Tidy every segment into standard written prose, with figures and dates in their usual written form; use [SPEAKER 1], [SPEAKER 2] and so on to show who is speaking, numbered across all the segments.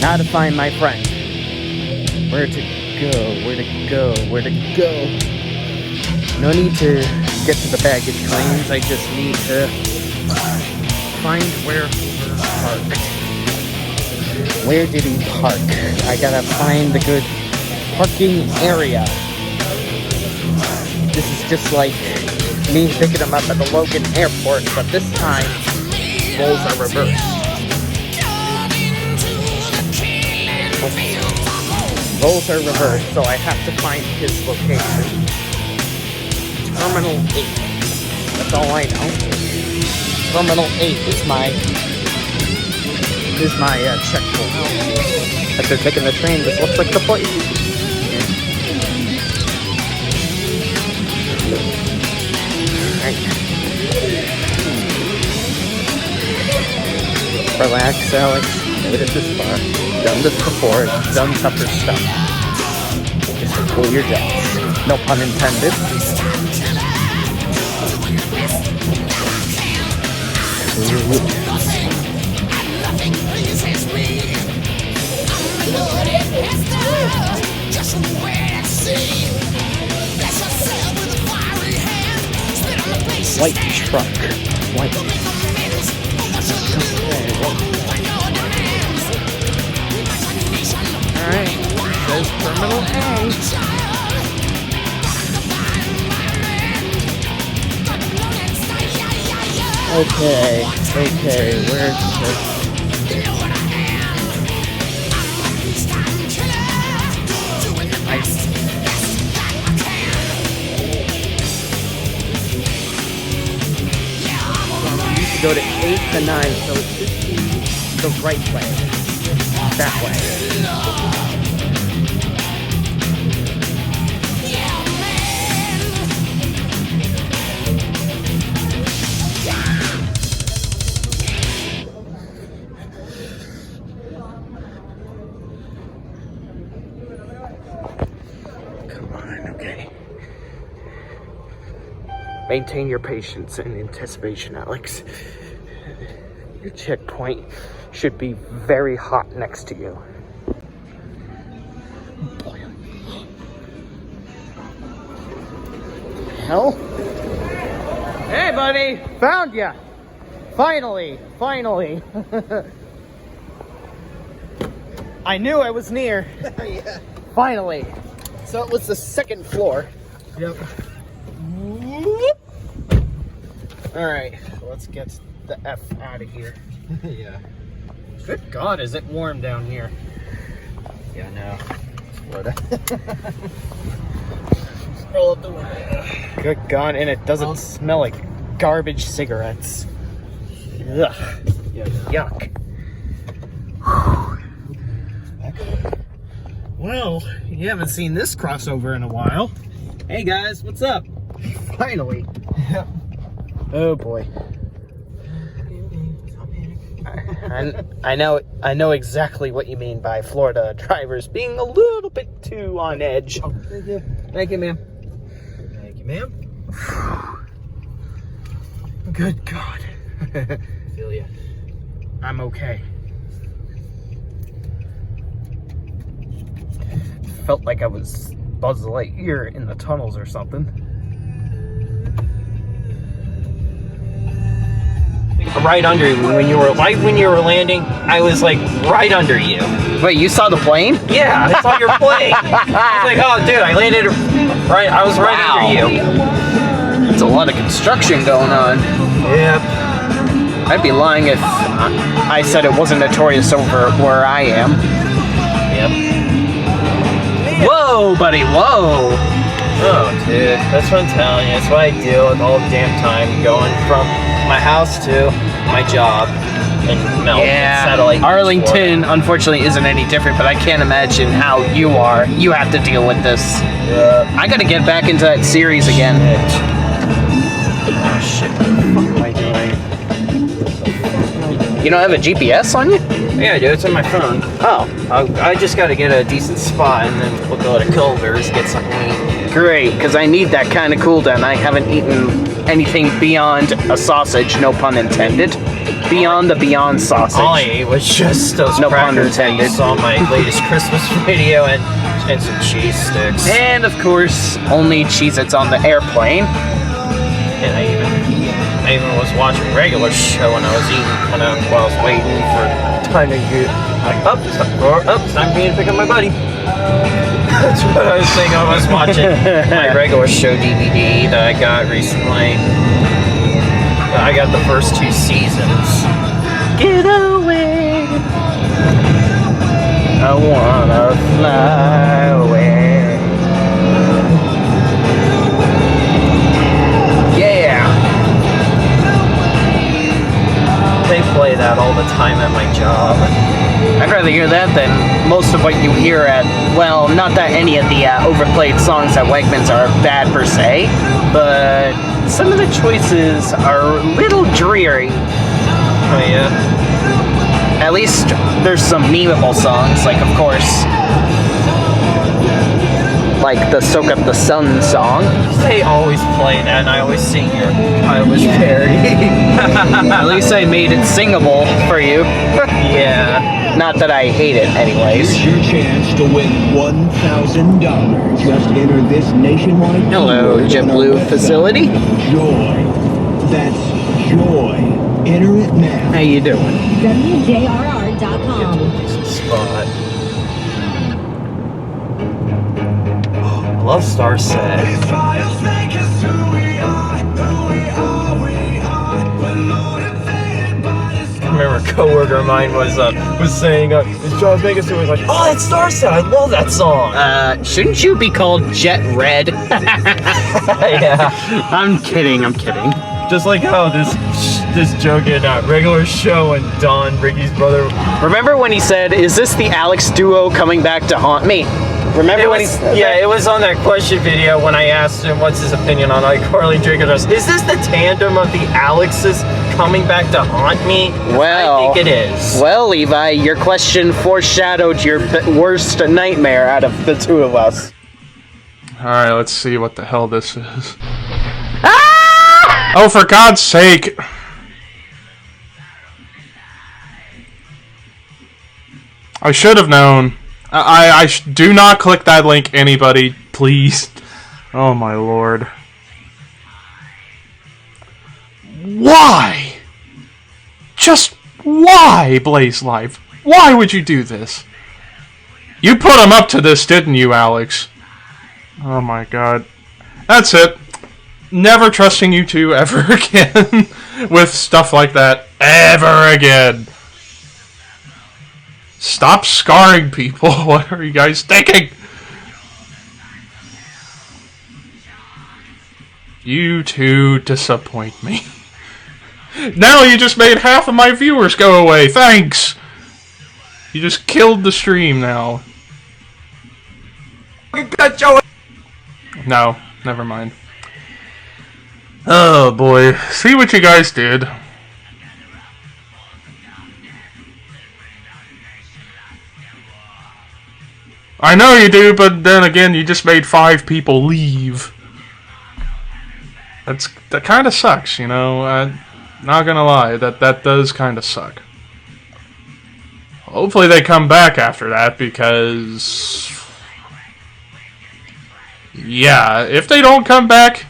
[SPEAKER 1] Now to find my friend. Where to go? Where to go? Where to go? No need to get to the baggage claims. I just need to find where Hoover parked. Where did he park? I gotta find the good parking area. This is just like me picking him up at the Logan Airport, but this time roles are reversed. Okay. Roles are reversed, so I have to find his location. Terminal 8. That's all I know. Terminal 8 is my checkpoint. After taking the train, this looks like the place. Alright. Relax, Alex. Made it this far. Done this before. Done tougher stuff. Just to cool your jets. No pun intended. White truck. White. Alright. Says Terminal A. Okay, where's this? Go to 8 to 9, so it should be the right way. That way. Come on, okay. Maintain your patience and anticipation, Alex. Your checkpoint should be very hot next to you. Hell? Hey, buddy! Found ya! Finally! I knew I was near.
[SPEAKER 2] Yeah.
[SPEAKER 1] Finally. So it was the second floor.
[SPEAKER 2] Yep.
[SPEAKER 1] Alright, let's get the F out of here.
[SPEAKER 2] Yeah.
[SPEAKER 1] Good God, is it warm down here?
[SPEAKER 2] Yeah, no.
[SPEAKER 1] Florida. Roll up the window. Good God, and it doesn't smell like garbage cigarettes. Ugh.
[SPEAKER 2] Yeah.
[SPEAKER 1] Yuck. Well, you haven't seen this crossover in a while. Hey guys, what's up? Finally.
[SPEAKER 2] Yep.
[SPEAKER 1] Oh boy. I know exactly what you mean by Florida drivers being a little bit too on edge.
[SPEAKER 2] Oh, thank you.
[SPEAKER 1] Thank you, ma'am.
[SPEAKER 2] Thank you, ma'am.
[SPEAKER 1] Good God.
[SPEAKER 2] Feel ya.
[SPEAKER 1] I'm okay. Felt like I was Buzz Lightyear in the tunnels or something.
[SPEAKER 3] Right under you when you were landing. I was like right under you.
[SPEAKER 1] Wait, you saw the plane?
[SPEAKER 3] Yeah, I saw your plane. I was like, oh, dude, I landed right. I was right under you.
[SPEAKER 1] There's a lot of construction going on.
[SPEAKER 3] Yep.
[SPEAKER 1] I'd be lying if I said it wasn't notorious over where I am.
[SPEAKER 3] Yep.
[SPEAKER 1] Whoa, buddy, whoa.
[SPEAKER 3] Oh, dude, that's what I'm telling you. That's what I do with all the damn time going from my house to my job in Melbourne, satellite.
[SPEAKER 1] Arlington, unfortunately, isn't any different, but I can't imagine how you are. You have to deal with this.
[SPEAKER 3] Yeah.
[SPEAKER 1] I gotta get back into that series again.
[SPEAKER 3] Oh, shit. What the fuck am I doing?
[SPEAKER 1] You don't have a GPS on you?
[SPEAKER 3] Yeah, dude, it's on my phone.
[SPEAKER 1] Oh.
[SPEAKER 3] I just gotta get a decent spot and then we'll go to Culver's, get something to eat.
[SPEAKER 1] Great, because I need that kind of cooldown. I haven't eaten anything beyond a sausage, no pun intended. beyond the Beyond sausage.
[SPEAKER 3] All I ate was just those
[SPEAKER 1] No pun
[SPEAKER 3] crackers that you
[SPEAKER 1] intended.
[SPEAKER 3] saw in my latest Christmas video and some cheese sticks.
[SPEAKER 1] And of course, only Cheez-Its on the airplane.
[SPEAKER 3] And I even was watching a regular show when I was eating, while I was waiting for time to get, like, it's time for me to pick up my buddy. That's what I was thinking. I was watching my regular show DVD that I got recently. I got the first 2 seasons.
[SPEAKER 1] Get away. I wanna fly away. Yeah.
[SPEAKER 3] They play that all the time at my job.
[SPEAKER 1] I'd rather hear that than most of what you hear at, well, not that any of the overplayed songs at Wegmans are bad per se, but some of the choices are a little dreary.
[SPEAKER 3] Oh yeah.
[SPEAKER 1] At least there's some memeable songs, like, of course, like the Soak Up the Sun song.
[SPEAKER 3] They always play that, and I always sing your childish parody.
[SPEAKER 1] At least I made it singable for you.
[SPEAKER 3] Yeah.
[SPEAKER 1] Not that I hate it anyways.
[SPEAKER 4] Here's your chance to win $1,000. Just enter this nationwide
[SPEAKER 1] Hello,
[SPEAKER 4] keyword on our
[SPEAKER 1] JetBlue
[SPEAKER 4] website.
[SPEAKER 1] facility.
[SPEAKER 4] Joy. That's joy. Enter it now.
[SPEAKER 1] How you doing?
[SPEAKER 5] WJRR.com.
[SPEAKER 3] Decent spot. I love Star Set. I remember a coworker of mine was saying, "Is Charles Vegas?" Who was like, "Oh, that's Star Set. I love that song."
[SPEAKER 1] Shouldn't you be called Jet Red?
[SPEAKER 3] Yeah.
[SPEAKER 1] I'm kidding.
[SPEAKER 3] Just like how this joke in regular show and Don, Ricky's brother.
[SPEAKER 1] Remember when he said, "Is this the Alex duo coming back to haunt me?" Remember when he said
[SPEAKER 3] It was on that question video when I asked him what's his opinion on iCarly and Drake and Josh. Is this the tandem of the Alexes coming back to haunt me?
[SPEAKER 1] Well,
[SPEAKER 3] I think it is.
[SPEAKER 1] Well, Levi, your question foreshadowed your worst nightmare out of the two of us.
[SPEAKER 6] Alright, let's see what the hell this is. Oh, for God's sake! I should have known. Do not click that link, anybody, please. Oh my lord. Why? Just why, Blaze Life? Why would you do this? You put him up to this, didn't you, Alex? Oh my god. That's it. Never trusting you two ever again with stuff like that. Ever again. Stop scarring people. What are you guys thinking? You two disappoint me. Now you just made half of my viewers go away. Thanks. You just killed the stream now. No, never mind. Oh boy. See what you guys did. I know you do, but then again, you just made 5 people leave. That kind of sucks, you know. Not gonna lie, that does kind of suck. Hopefully they come back after that, because yeah, if they don't come back,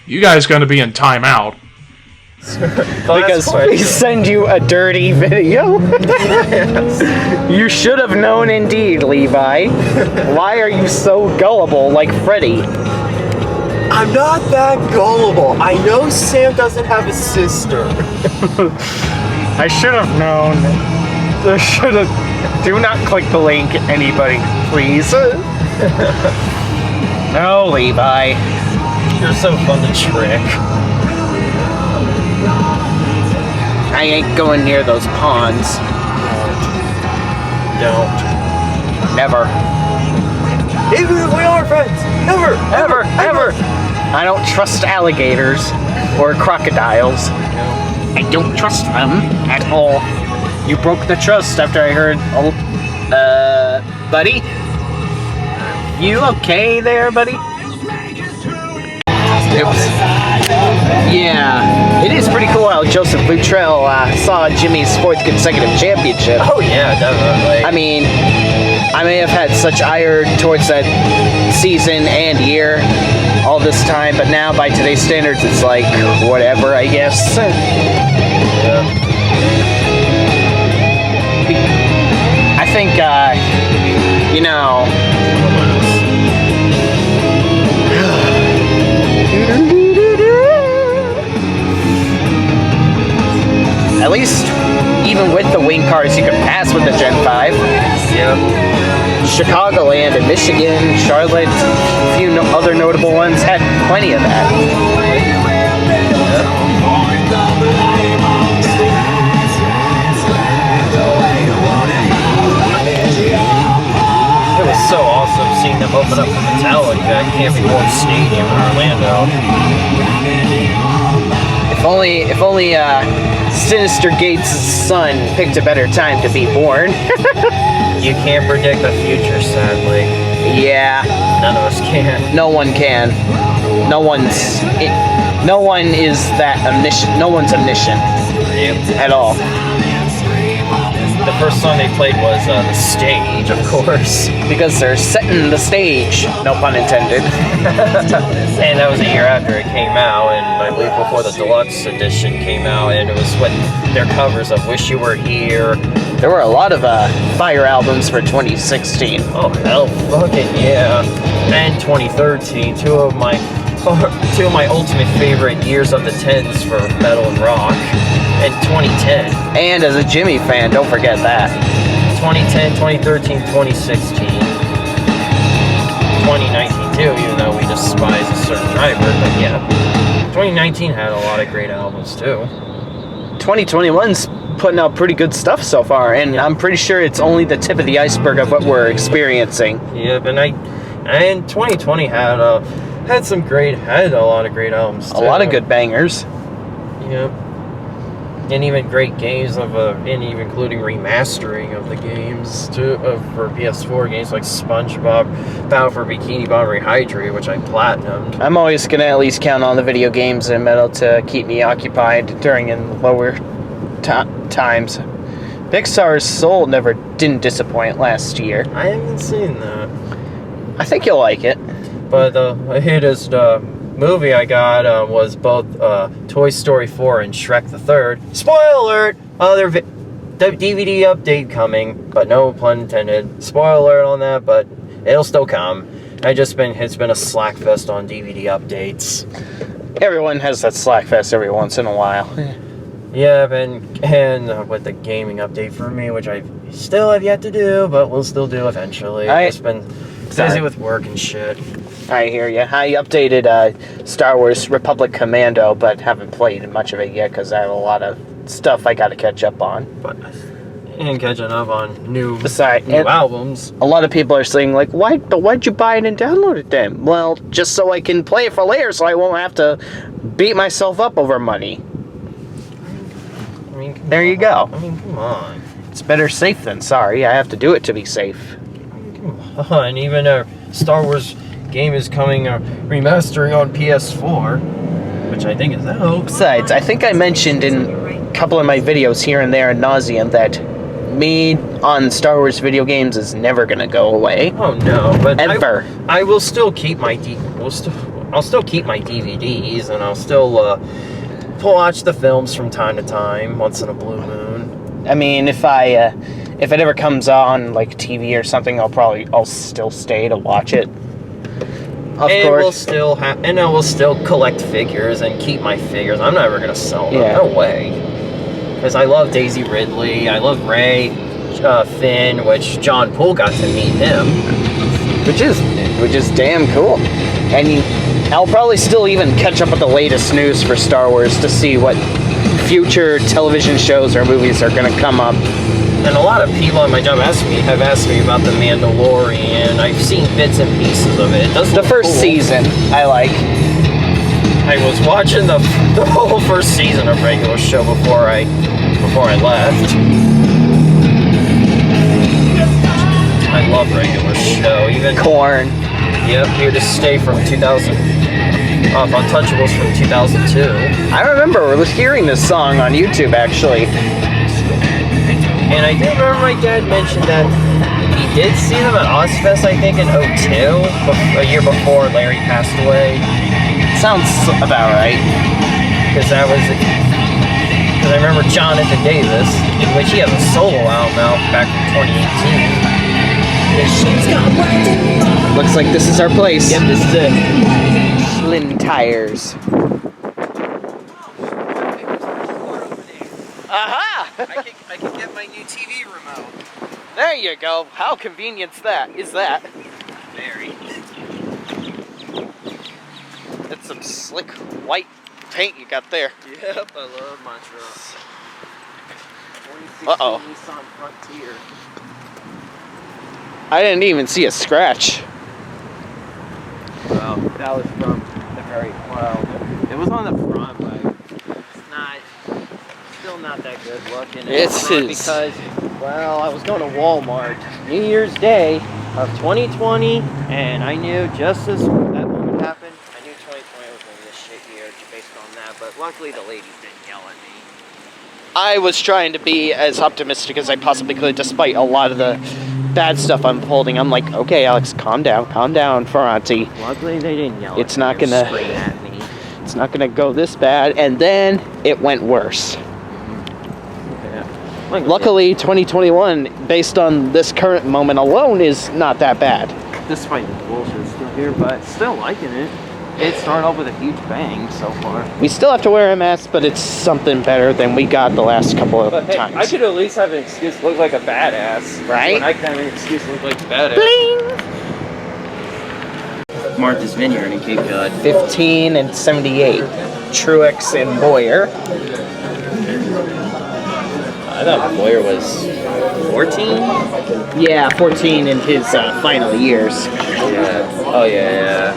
[SPEAKER 6] you guys gonna be in timeout.
[SPEAKER 1] Because we send you a dirty video. You should have known indeed, Levi. Why are you so gullible like Freddy?
[SPEAKER 3] I'm not that gullible. I know Sam doesn't have a sister.
[SPEAKER 1] I should have known. I should have. Do not click the link, anybody, please. No, Levi.
[SPEAKER 3] You're so fun to trick.
[SPEAKER 1] I ain't going near those ponds.
[SPEAKER 3] Don't.
[SPEAKER 1] Never.
[SPEAKER 3] Even if we are friends. Never.
[SPEAKER 1] Ever. I don't trust alligators or crocodiles. I don't trust them at all. You broke the trust after I heard. Buddy? You okay there, buddy? Oops. Yeah, it is pretty cool how Joseph Luttrell saw Jimmy's 4th consecutive championship.
[SPEAKER 3] Oh yeah, definitely.
[SPEAKER 1] I mean, I may have had such ire towards that season and year all this time, but now by today's standards, it's like whatever, I guess.
[SPEAKER 3] Yeah.
[SPEAKER 1] I think, you know. At least, even with the wing cars, you can pass with the Gen 5.
[SPEAKER 3] Yep.
[SPEAKER 1] Chicagoland and Michigan, Charlotte, a few other notable ones had plenty of that.
[SPEAKER 3] It was so awesome seeing them open up for Metallica at Camping World Stadium in Orlando.
[SPEAKER 1] If only Sinister Gates' son picked a better time to be born.
[SPEAKER 3] You can't predict the future, sadly.
[SPEAKER 1] Yeah,
[SPEAKER 3] None of us can.
[SPEAKER 1] no one can. No one is that omniscient. No one's omniscient
[SPEAKER 3] Yep.
[SPEAKER 1] at all.
[SPEAKER 3] The first song they played was The Stage, of course.
[SPEAKER 1] Because they're setting the stage. No pun intended.
[SPEAKER 3] And that was a year after it came out, and I believe before the deluxe edition came out, and it was with their covers of Wish You Were Here.
[SPEAKER 1] There were a lot of fire albums for 2016.
[SPEAKER 3] Oh, hell fucking yeah. And 2013, two of my ultimate favorite years of the 10s for metal and rock. And 2010.
[SPEAKER 1] And as a Jimmy fan, don't forget that.
[SPEAKER 3] 2010, 2013, 2016. 2019 too, even though we despise a certain driver, but yeah. 2019 had a lot of great albums too.
[SPEAKER 1] 2021's putting out pretty good stuff so far, and I'm pretty sure it's only the tip of the iceberg of what we're experiencing.
[SPEAKER 3] Yeah, and 2020 had a lot of great albums too.
[SPEAKER 1] A lot of good bangers.
[SPEAKER 3] Yep. And even great games and even including remastering of the games too for PS4 games like SpongeBob Battle for Bikini Bottom Rehydrate, which I platinumed.
[SPEAKER 1] I'm always gonna at least count on the video games and metal to keep me occupied during in lower times. Pixar's Soul didn't disappoint last year.
[SPEAKER 3] I haven't seen that.
[SPEAKER 1] I think you'll like it.
[SPEAKER 3] But the latest movie I got was both Toy Story 4 and Shrek the Third. Spoiler alert! The DVD update coming, but no pun intended. Spoiler alert on that, but it'll still come. It's been a slack fest on DVD updates.
[SPEAKER 1] Everyone has that slackfest every once in a while.
[SPEAKER 3] Yeah, and with the gaming update for me, which I still have yet to do, but will still do eventually. I've just been busy with work and shit.
[SPEAKER 1] I hear you. I updated Star Wars Republic Commando, but haven't played much of it yet because I have a lot of stuff I got to catch up on.
[SPEAKER 3] And catching up on new albums.
[SPEAKER 1] A lot of people are saying, like, why'd you buy it and download it then? Well, just so I can play it for later so I won't have to beat myself up over money.
[SPEAKER 3] I mean,
[SPEAKER 1] there you go.
[SPEAKER 3] I mean, come on.
[SPEAKER 1] It's better safe than sorry. I have to do it to be safe.
[SPEAKER 3] Come on. Even a Star Wars game is coming remastering on PS4, which I think is out.
[SPEAKER 1] Besides, I think I mentioned in a couple of my videos here and there ad nauseum that me on Star Wars video games is never gonna go away.
[SPEAKER 3] Oh no, but
[SPEAKER 1] ever.
[SPEAKER 3] I will still keep my I'll still keep my DVDs, and I'll still watch the films from time to time, once in a blue moon.
[SPEAKER 1] I mean, if it ever comes on like TV or something, I'll still stay to watch it. Of course.
[SPEAKER 3] I will still collect figures and keep my figures. I'm never gonna sell them.
[SPEAKER 1] Yeah.
[SPEAKER 3] No way. Because I love Daisy Ridley. I love Rey, Finn, which John Poole got to meet him,
[SPEAKER 1] which is damn cool. And I'll probably still even catch up with the latest news for Star Wars to see what future television shows or movies are gonna come up.
[SPEAKER 3] And a lot of people at my job have asked me about The Mandalorian. I've seen bits and pieces of it.
[SPEAKER 1] The first season, I like.
[SPEAKER 3] I was watching the whole first season of regular show before I left. I love regular show. Even
[SPEAKER 1] Korn.
[SPEAKER 3] Yep, here to stay from 2000. off Untouchables from 2002.
[SPEAKER 1] I remember hearing this song on YouTube, actually.
[SPEAKER 3] And I do remember my dad mentioned that he did see them at Ozfest, I think, in 2002, a year before Larry passed away.
[SPEAKER 1] Sounds about right.
[SPEAKER 3] Because I remember Jonathan Davis, in which he has a solo album out back in 2018.
[SPEAKER 1] Looks like this is our place.
[SPEAKER 3] Yep, this is it.
[SPEAKER 1] Flynn Tires. Aha!
[SPEAKER 2] I can get my new TV remote.
[SPEAKER 1] There you go. How convenient is that?
[SPEAKER 2] Very.
[SPEAKER 1] That's some slick white paint you got there.
[SPEAKER 2] Yep, I love Montreal.
[SPEAKER 1] Uh-oh.
[SPEAKER 2] Nissan Frontier.
[SPEAKER 1] I didn't even see a scratch.
[SPEAKER 2] Well, that was from the very it was on the front, but still not that good looking.
[SPEAKER 1] It's
[SPEAKER 2] because, well, I was going to Walmart New Year's Day of 2020, and I knew just as that moment happened, I knew 2020 was going to be a shit year based on that. But luckily, the ladies didn't yell at me.
[SPEAKER 1] I was trying to be as optimistic as I possibly could, despite a lot of the bad stuff unfolding. I'm like, okay, Alex, calm down, Ferranti.
[SPEAKER 2] Luckily, they didn't yell.
[SPEAKER 1] It's
[SPEAKER 2] at me
[SPEAKER 1] not
[SPEAKER 2] or
[SPEAKER 1] gonna-
[SPEAKER 2] scream at me.
[SPEAKER 1] It's not gonna go this bad, and then it went worse.
[SPEAKER 2] Yeah. Like,
[SPEAKER 1] Luckily, 2021, based on this current moment alone, is not that bad.
[SPEAKER 2] despite the bullshit still here, but still liking it. It started off with a huge bang so far.
[SPEAKER 1] We still have to wear a mask, but it's something better than we got the last couple of
[SPEAKER 2] But hey,
[SPEAKER 1] times.
[SPEAKER 2] I could at least have an excuse to look like a badass.
[SPEAKER 1] Right?
[SPEAKER 2] When I can have an excuse to look like a badass.
[SPEAKER 1] Bling!
[SPEAKER 2] Martha's Vineyard in Cape Cod.
[SPEAKER 1] 15 and 78. Truex and Boyer.
[SPEAKER 2] I thought Boyer was 14?
[SPEAKER 1] Yeah, 14 in his final years.
[SPEAKER 2] Yeah. Oh, yeah.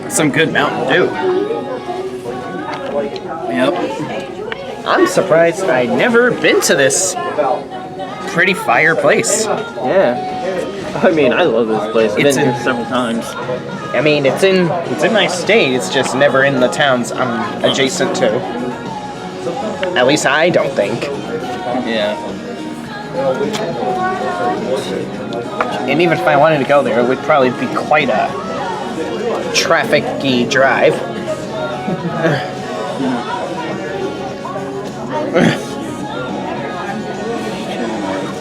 [SPEAKER 1] Some good Mountain Dew.
[SPEAKER 2] Yep.
[SPEAKER 1] I'm surprised I'd never been to this pretty fire place.
[SPEAKER 2] Yeah. I mean, I love this place. I've
[SPEAKER 1] It's
[SPEAKER 2] been
[SPEAKER 1] in-
[SPEAKER 2] here several times.
[SPEAKER 1] I mean, it's in my state. It's just never in the towns I'm adjacent to. At least I don't think.
[SPEAKER 2] Yeah.
[SPEAKER 1] And even if I wanted to go there, it would probably be quite a traffic-y drive.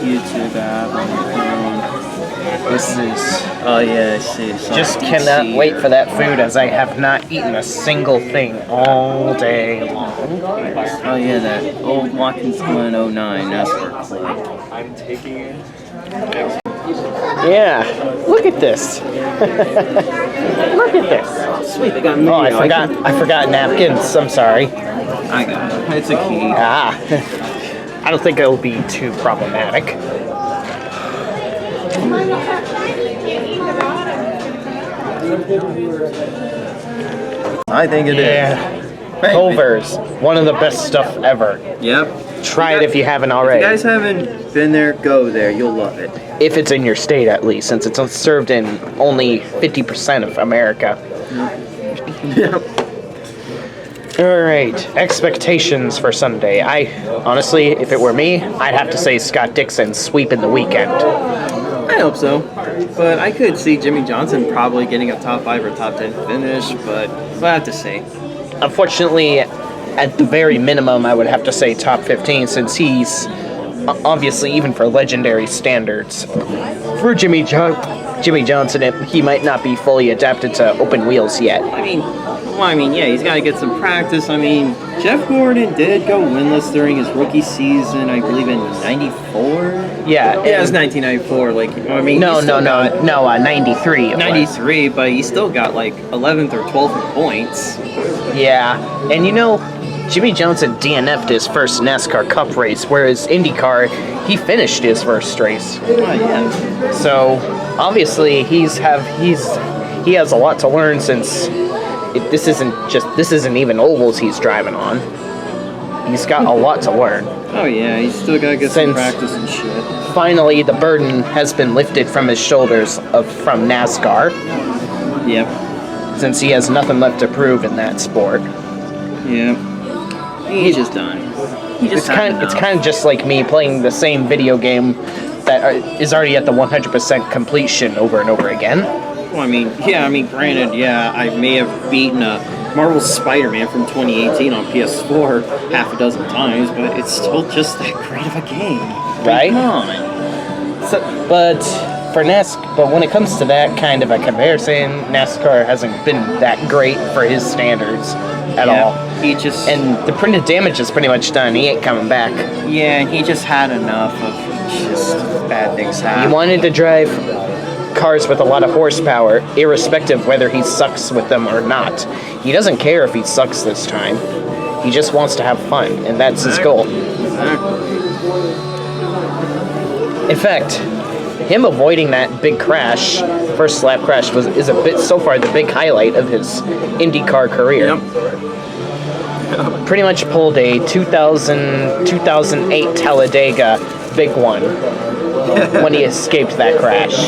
[SPEAKER 2] YouTube app on your phone.
[SPEAKER 1] This is...
[SPEAKER 2] Oh, yeah, I see.
[SPEAKER 1] Just cannot wait for that food, as I have not eaten a single thing all day long.
[SPEAKER 2] Oh, yeah, that old Watkins Glen 09 NASCAR club.
[SPEAKER 1] Yeah, look at this. Look at this.
[SPEAKER 2] Sweet, they got
[SPEAKER 1] Oh, I forgot napkins. I'm sorry.
[SPEAKER 2] I got it. It's a key.
[SPEAKER 1] Ah, I don't think it'll be too problematic.
[SPEAKER 2] I think it is.
[SPEAKER 1] Yeah. Culver's, one of the best stuff ever.
[SPEAKER 2] Yep.
[SPEAKER 1] Try it if you haven't
[SPEAKER 2] If
[SPEAKER 1] already.
[SPEAKER 2] you guys haven't been there, go there. You'll love it.
[SPEAKER 1] If it's in your state, at least, since it's served in only 50% of America.
[SPEAKER 2] Yep.
[SPEAKER 1] All right, expectations for Sunday. Honestly, if it were me, I'd have to say Scott Dixon sweeping the weekend.
[SPEAKER 2] I hope so. But I could see Jimmy Johnson probably getting a top 5 or top 10 finish, but I have to say.
[SPEAKER 1] Unfortunately, at the very minimum, I would have to say top 15, since he's obviously, even for legendary standards, for Jimmy Johnson, he might not be fully adapted to open wheels yet.
[SPEAKER 2] I mean, yeah, he's got to get some practice. I mean, Jeff Gordon did go winless during his rookie season, I believe in 94?
[SPEAKER 1] Yeah,
[SPEAKER 2] Yeah, it was 1994. Like, I mean,
[SPEAKER 1] No,
[SPEAKER 2] he still got
[SPEAKER 1] 93. it was.
[SPEAKER 2] 93, but he still got like 11th or 12th in points.
[SPEAKER 1] Yeah, and Jimmy Johnson DNF'd his first NASCAR Cup race, whereas IndyCar, he finished his first race.
[SPEAKER 2] Oh, yeah.
[SPEAKER 1] So obviously he has a lot to learn, since this isn't even ovals he's driving on. he's got a lot to learn.
[SPEAKER 2] Oh yeah, he's still gotta get some
[SPEAKER 1] Since-
[SPEAKER 2] practice and shit.
[SPEAKER 1] Finally, the burden has been lifted from his shoulders from NASCAR,
[SPEAKER 2] Yep.
[SPEAKER 1] since he has nothing left to prove in that sport.
[SPEAKER 2] Yep. He's just done. He just
[SPEAKER 1] It's kind of just like me playing the same video game that is already at the 100% completion over and over again.
[SPEAKER 2] Well, I mean, granted, yeah, I may have beaten a Marvel Spider-Man from 2018 on PS4 half a dozen times, but it's still just that great of a game.
[SPEAKER 1] Right?
[SPEAKER 2] Come on.
[SPEAKER 1] But when it comes to that kind of a comparison, NASCAR hasn't been that great for his standards at all.
[SPEAKER 2] He just
[SPEAKER 1] And the printed damage is pretty much done. He ain't coming back.
[SPEAKER 2] and he just had enough of just bad things
[SPEAKER 1] He
[SPEAKER 2] happen.
[SPEAKER 1] wanted to drive cars with a lot of horsepower, irrespective whether he sucks with them or not. He doesn't care if he sucks this time. He just wants to have fun, and that's his goal. In fact, him avoiding that big crash, first lap crash, is a bit so far the big highlight of his IndyCar career. Pretty much pulled a 2008 Talladega big one when he escaped that crash.
[SPEAKER 2] I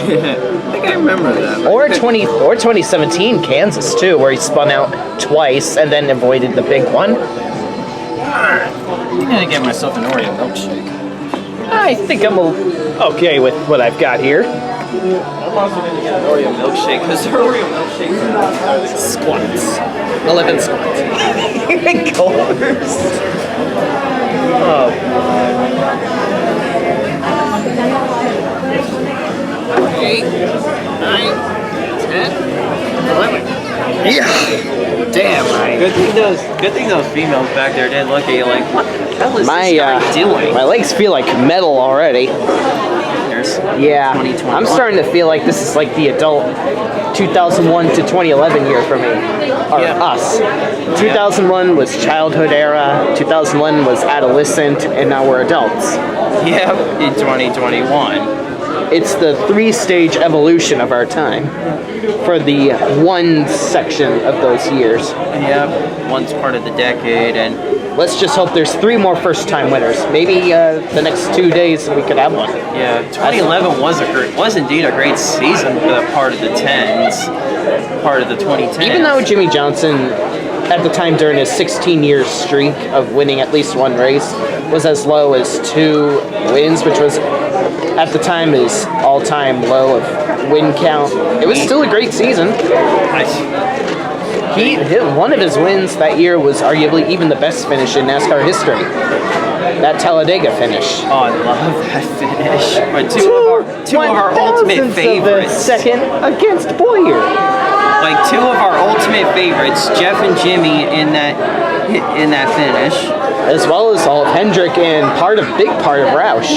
[SPEAKER 2] think I remember that.
[SPEAKER 1] Or 2017 Kansas too, where he spun out twice and then avoided the big one.
[SPEAKER 2] I'm gonna get myself an Oreo milkshake.
[SPEAKER 1] I think I'm okay with what I've got here.
[SPEAKER 2] I'm also gonna get an Oreo milkshake because their Oreo milkshakes are
[SPEAKER 1] Squats. 11 squats. Of course. Oh. 8, 9, 10, 11. Yeah. Damn,
[SPEAKER 2] Good thing those females back there didn't look at you like, what the hell is this guy doing?
[SPEAKER 1] my legs feel like metal already.
[SPEAKER 2] There's
[SPEAKER 1] Yeah,
[SPEAKER 2] 2021.
[SPEAKER 1] I'm starting to feel like this is like the adult 2001 to 2011 year for me, or
[SPEAKER 2] Yeah.
[SPEAKER 1] us. 2001 was childhood era, 2001 was adolescent, and now we're adults.
[SPEAKER 2] Yep, in 2021.
[SPEAKER 1] It's the 3-stage evolution of our time for the one section of those years.
[SPEAKER 2] Yep, one's part of the decade, and
[SPEAKER 1] Let's just hope there's 3 more first-time winners. Maybe the next 2 days we could have one.
[SPEAKER 2] yeah, 2011 was indeed a great season for that part of the 10s, part of the 2010s.
[SPEAKER 1] Even though Jimmy Johnson, at the time during his 16-year streak of winning at least one race, was as low as 2 wins, which was at the time his all-time low of win count, it was still a great season. One of his wins that year was arguably even the best finish in NASCAR history. That Talladega finish.
[SPEAKER 2] Oh, I love that finish. But two of our ultimate favorites.
[SPEAKER 1] Second against Boyer.
[SPEAKER 2] Like 2 of our ultimate favorites, Jeff and Jimmy in that finish.
[SPEAKER 1] As well as all of Hendrick and big part of Roush.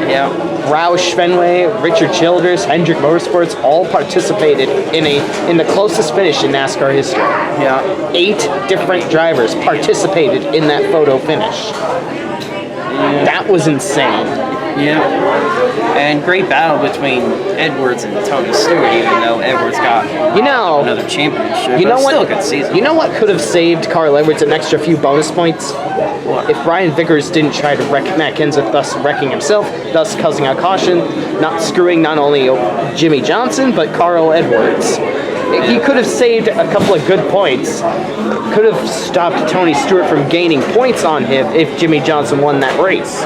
[SPEAKER 2] Yeah.
[SPEAKER 1] Roush, Fenway, Richard Childers, Hendrick Motorsports all participated in the closest finish in NASCAR history.
[SPEAKER 2] Yeah.
[SPEAKER 1] 8 different drivers participated in that photo finish. That was insane.
[SPEAKER 2] Yeah. And great battle between Edwards and Tony Stewart, even though Edwards got another championship.
[SPEAKER 1] You know
[SPEAKER 2] but
[SPEAKER 1] what?
[SPEAKER 2] Still a good season.
[SPEAKER 1] You know what could have saved Carl Edwards an extra few bonus points?
[SPEAKER 2] What?
[SPEAKER 1] If Brian Vickers didn't try to wreck Matt Kenseth, thus wrecking himself, thus causing a caution, not screwing not only Jimmy Johnson, but Carl Edwards. He could have saved a couple of good points. Could have stopped Tony Stewart from gaining points on him if Jimmy Johnson won that race.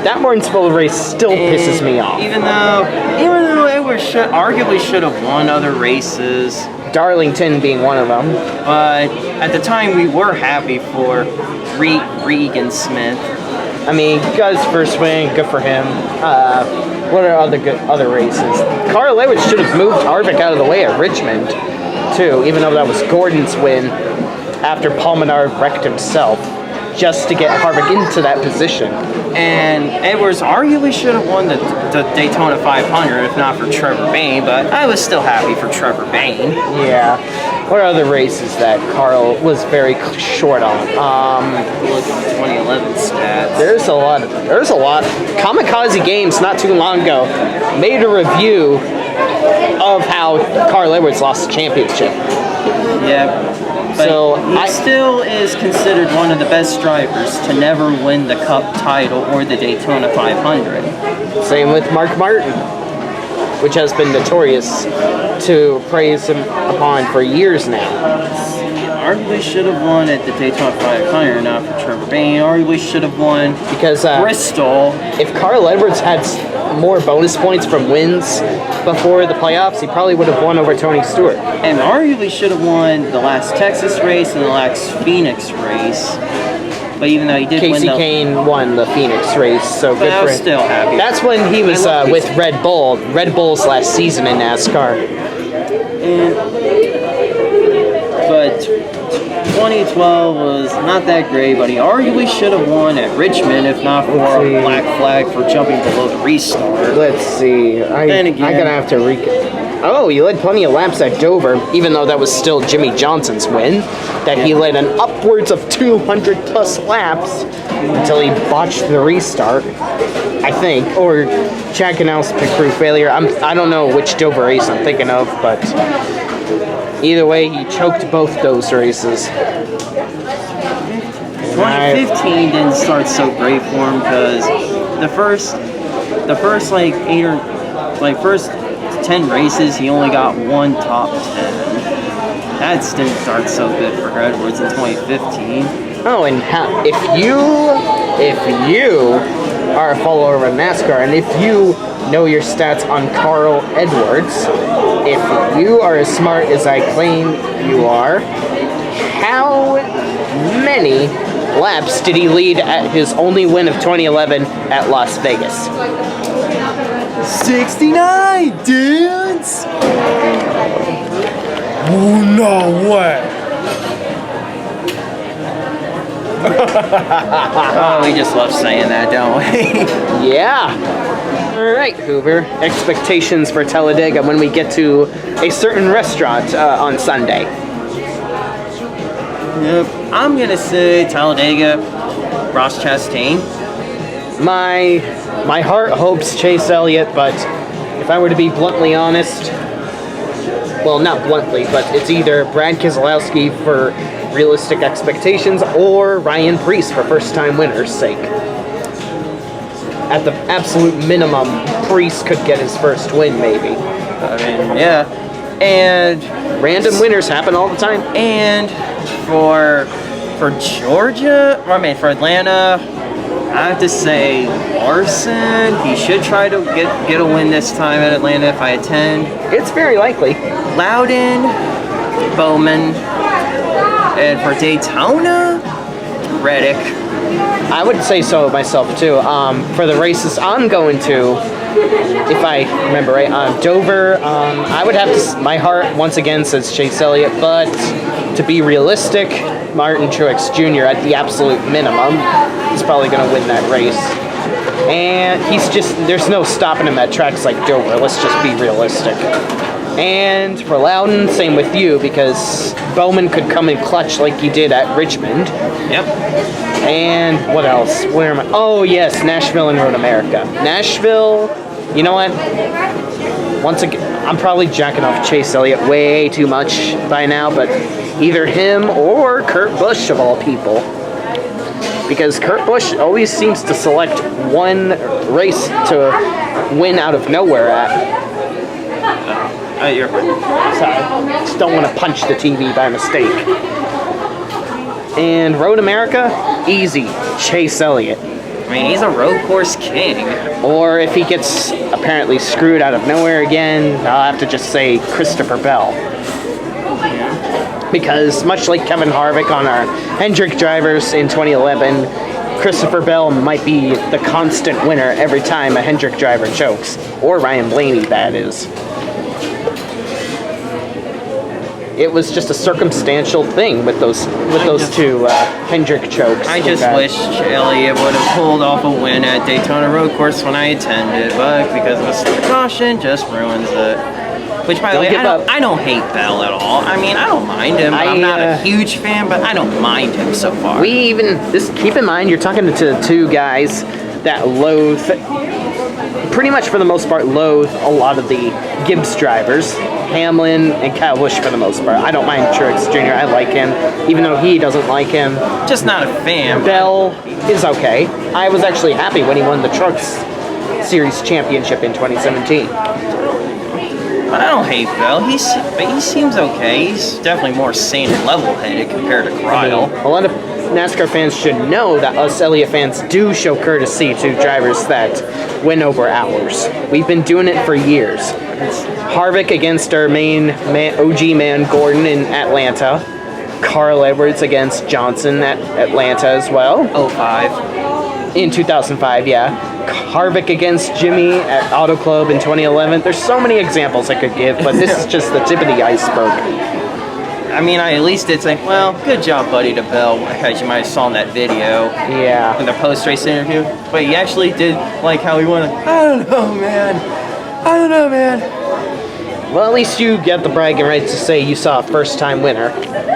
[SPEAKER 1] That Martinsville race still pisses me off.
[SPEAKER 2] Even though Edwards arguably should have won other races,
[SPEAKER 1] Darlington being one of them.
[SPEAKER 2] but at the time we were happy for Regan Smith.
[SPEAKER 1] I mean, he got his first win, good for him. What are other races? Carl Edwards should have moved Harvick out of the way at Richmond, too, even though that was Gordon's win after Paul Menard wrecked himself, just to get Harvick into that position.
[SPEAKER 2] And Edwards arguably should have won the Daytona 500 if not for Trevor Bayne, but I was still happy for Trevor Bayne.
[SPEAKER 1] Yeah. What are other races that Carl was very short on?
[SPEAKER 2] Look at the 2011 stats.
[SPEAKER 1] There's a lot. Kamikaze Games not too long ago made a review of how Carl Edwards lost the championship.
[SPEAKER 2] Yeah. But
[SPEAKER 1] So,
[SPEAKER 2] he still is considered one of the best drivers to never win the Cup title or the Daytona 500.
[SPEAKER 1] Same with Mark Martin, which has been notorious to praise him upon for years now.
[SPEAKER 2] Arguably should have won at the Daytona 500, not for Trevor Bayne. Arguably should have won
[SPEAKER 1] Because
[SPEAKER 2] Bristol.
[SPEAKER 1] if Carl Edwards had more bonus points from wins before the playoffs, he probably would have won over Tony Stewart.
[SPEAKER 2] And arguably should have won the last Texas race and the last Phoenix race. But even though he did win
[SPEAKER 1] Casey
[SPEAKER 2] the...
[SPEAKER 1] Kane won the Phoenix race, so
[SPEAKER 2] But
[SPEAKER 1] good
[SPEAKER 2] I
[SPEAKER 1] for
[SPEAKER 2] was
[SPEAKER 1] him.
[SPEAKER 2] still happy.
[SPEAKER 1] That's when he was
[SPEAKER 2] I love
[SPEAKER 1] with Red Bull. Red Bull's last season in NASCAR.
[SPEAKER 2] But 2012 was not that great, but he arguably should have won at Richmond if not for
[SPEAKER 1] Let's see.
[SPEAKER 2] a black flag for jumping below the restart.
[SPEAKER 1] Let's see.
[SPEAKER 2] Then again-
[SPEAKER 1] I'm gonna have to Oh, he led plenty of laps at Dover, even though that was still Jimmy Johnson's win. That he led an upwards of 200 plus laps until he botched the restart, I think, or Chad Canals pit crew failure. I don't know which Dover race I'm thinking of, but either way, he choked both those races.
[SPEAKER 2] 2015 didn't start so great for him because the first like 10 races he only got one top 10. That didn't start so good for Edwards in 2015.
[SPEAKER 1] Oh, and if you are a follower of NASCAR, and if you know your stats on Carl Edwards, if you are as smart as I claim you are, how many laps did he lead at his only win of 2011 at Las Vegas?
[SPEAKER 2] 69 dudes!
[SPEAKER 6] Oh, no way.
[SPEAKER 2] Oh, we just love saying that, don't we?
[SPEAKER 1] Yeah. All right, Hoover. Expectations for Talladega when we get to a certain restaurant on Sunday.
[SPEAKER 2] Yep. I'm gonna say Talladega, Ross Chastain.
[SPEAKER 1] My heart hopes Chase Elliott, but if I were to be bluntly honest, well, not bluntly, but it's either Brad Keselowski for realistic expectations or Ryan Preece for first-time winners' sake. At the absolute minimum, Preece could get his first win, maybe.
[SPEAKER 2] I mean, yeah. And
[SPEAKER 1] Random winners happen all the time.
[SPEAKER 2] And for Georgia, or I mean for Atlanta, I have to say Larson. He should try to get a win this time at Atlanta if I attend.
[SPEAKER 1] It's very likely.
[SPEAKER 2] Loudon, Bowman, and for Daytona, Reddick.
[SPEAKER 1] I would say so myself too. For the races I'm going to, if I remember right, Dover, I would have to. My heart once again says Chase Elliott, but to be realistic, Martin Truex Jr. at the absolute minimum is probably going to win that race. And there's no stopping him at tracks like Dover. Let's just be realistic. And for Loudon, same with you, because Bowman could come in clutch like he did at Richmond.
[SPEAKER 2] Yep.
[SPEAKER 1] And what else? Where am I? Oh, yes, Nashville and Road America. Nashville, you know what? Once again, I'm probably jacking off Chase Elliott way too much by now, but either him or Kurt Busch, of all people. Because Kurt Busch always seems to select one race to win out of nowhere at.
[SPEAKER 2] You're fine.
[SPEAKER 1] Sorry, just don't want to punch the TV by mistake. And Road America, easy, Chase Elliott.
[SPEAKER 2] I mean, he's a road course king.
[SPEAKER 1] Or if he gets apparently screwed out of nowhere again, I'll have to just say Christopher Bell. Because much like Kevin Harvick on our Hendrick drivers in 2011, Christopher Bell might be the constant winner every time a Hendrick driver chokes. Or Ryan Blaney, that is. It was just a circumstantial thing with those two Hendrick chokes.
[SPEAKER 2] I just wish Elliott would have pulled off a win at Daytona Road Course when I attended, but because of a slip caution, just ruins it. Which, by the way, I don't hate Bell at all. I mean, I don't mind him. I'm not a huge fan, but I don't mind him so far.
[SPEAKER 1] Keep in mind, you're talking to two guys that loathe, pretty much for the most part, loathe a lot of the Gibbs drivers. Hamlin and Kyle Busch for the most part. I don't mind Truex Jr. I like him, even though he doesn't like him.
[SPEAKER 3] Just not a fan.
[SPEAKER 1] Bell is okay. I was actually happy when he won the Trucks Series championship in 2017.
[SPEAKER 3] But I don't hate Bell. But he seems okay. He's definitely more sane and level-headed compared to Kyle.
[SPEAKER 1] A lot of NASCAR fans should know that us Elliott fans do show courtesy to drivers that win over ours. We've been doing it for years. Harvick against our OG man Gordon in Atlanta. Carl Edwards against Johnson at Atlanta as well.
[SPEAKER 3] 05.
[SPEAKER 1] In 2005, yeah. Harvick against Jimmy at Auto Club in 2011. There's so many examples I could give, but this is just the tip of the iceberg.
[SPEAKER 3] I mean, I at least did say, well, good job, buddy, to Bell, as you might have saw in that video.
[SPEAKER 1] Yeah.
[SPEAKER 3] In the post-race interview. But he actually did like how he won. I don't know, man.
[SPEAKER 1] Well, at least you get the bragging rights to say you saw a first-time winner.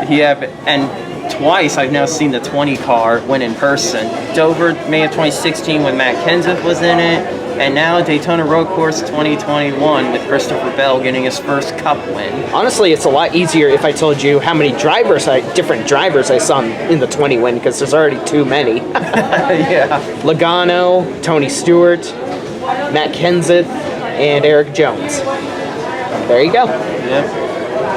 [SPEAKER 3] Yeah, and twice I've now seen the 20 car win in person. Dover, May of 2016 when Matt Kenseth was in it, and now Daytona Road Course 2021 with Christopher Bell getting his first Cup win.
[SPEAKER 1] Honestly, it's a lot easier if I told you how many different drivers I saw in the 20 win, because there's already too many.
[SPEAKER 3] Yeah.
[SPEAKER 1] Logano, Tony Stewart, Matt Kenseth, and Eric Jones. There you go.
[SPEAKER 3] Yep.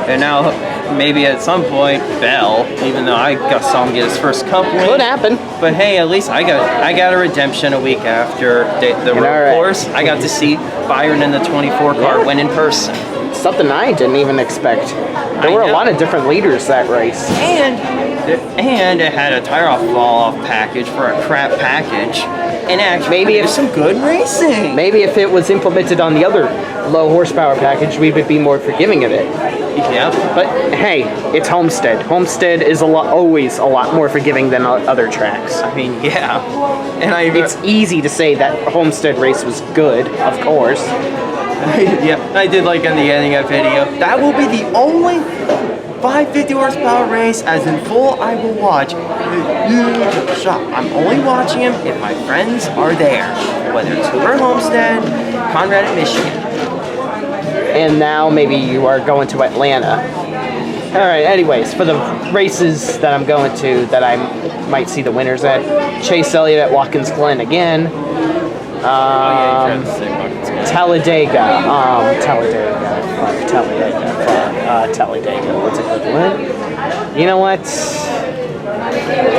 [SPEAKER 3] And now maybe at some point Bell, even though I saw him get his first Cup win.
[SPEAKER 1] Could happen.
[SPEAKER 3] But hey, at least I got a redemption a week after the road course. I got to see Byron in the 24 car win in person.
[SPEAKER 1] Something I didn't even expect. There were a lot of different leaders that race.
[SPEAKER 3] And it had a tire fall off package for a crap package. And actually,
[SPEAKER 1] Maybe
[SPEAKER 3] there's some good racing.
[SPEAKER 1] Maybe if it was implemented on the other low horsepower package, we would be more forgiving of it.
[SPEAKER 3] Yeah.
[SPEAKER 1] But hey, it's Homestead. Homestead is always a lot more forgiving than other tracks.
[SPEAKER 3] I mean, yeah. And
[SPEAKER 1] It's easy to say that Homestead race was good, of course.
[SPEAKER 3] yeah, I did like in the ending of video. That will be the only 550 horsepower race as in full I will watch. Shop. I'm only watching him if my friends are there. Whether it's Hoover Homestead, Conrad at Michigan.
[SPEAKER 1] And now maybe you are going to Atlanta. Alright, anyways, for the races that I'm going to that I might see the winners at, Chase Elliott at Watkins Glen again. Talladega. Talladega. What's a good one? You know what?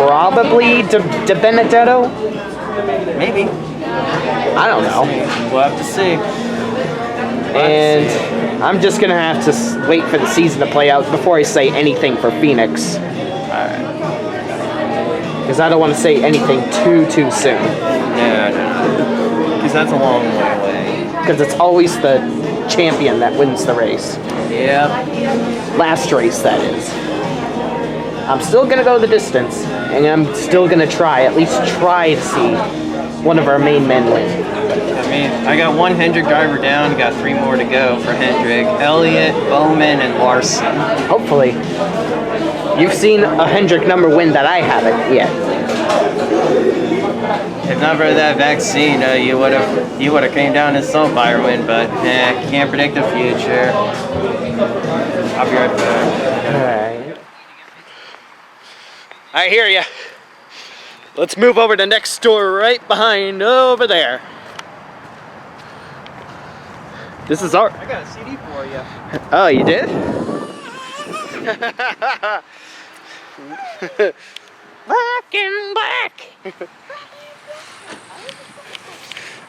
[SPEAKER 1] Probably De Benedetto?
[SPEAKER 3] Maybe.
[SPEAKER 1] I don't know.
[SPEAKER 3] We'll have to see.
[SPEAKER 1] And I'm just going to have to wait for the season to play out before I say anything for Phoenix.
[SPEAKER 3] Alright.
[SPEAKER 1] Because I don't want to say anything too soon.
[SPEAKER 3] No. Because that's a long way away.
[SPEAKER 1] Because it's always the champion that wins the race.
[SPEAKER 3] Yep.
[SPEAKER 1] Last race, that is. I'm still going to go the distance. And I'm still going to at least try to see one of our main men win.
[SPEAKER 3] I mean, I got one Hendrick driver down, got 3 more to go for Hendrick. Elliott, Bowman, and Larson.
[SPEAKER 1] Hopefully. You've seen a Hendrick number win that I haven't yet.
[SPEAKER 3] If not for that vaccine, you would have came down and saw Byron, but can't predict the future. I'll be right back.
[SPEAKER 1] Alright. I hear ya. Let's move over to next door right behind over there. This is our...
[SPEAKER 3] I got a CD for you.
[SPEAKER 1] Oh, you did? Black and black.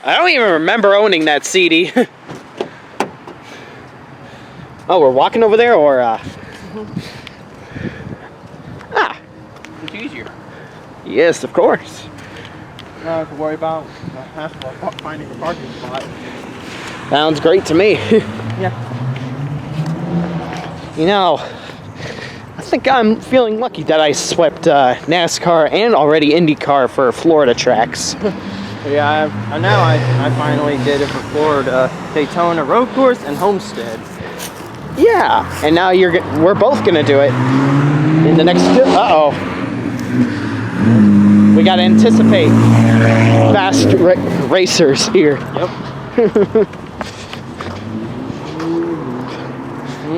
[SPEAKER 1] I don't even remember owning that CD. Oh, we're walking over there, or
[SPEAKER 3] It's easier.
[SPEAKER 1] Yes, of course.
[SPEAKER 3] I don't have to worry about finding a parking spot.
[SPEAKER 1] Sounds great to me.
[SPEAKER 3] Yeah.
[SPEAKER 1] You know, I think I'm feeling lucky that I swept NASCAR and already IndyCar for Florida tracks.
[SPEAKER 3] Yeah, I finally did it for Florida, Daytona Road Course, and Homestead.
[SPEAKER 1] Yeah, and now we're both gonna do it in the next. Uh-oh. We gotta anticipate fast racers here.
[SPEAKER 3] Yep.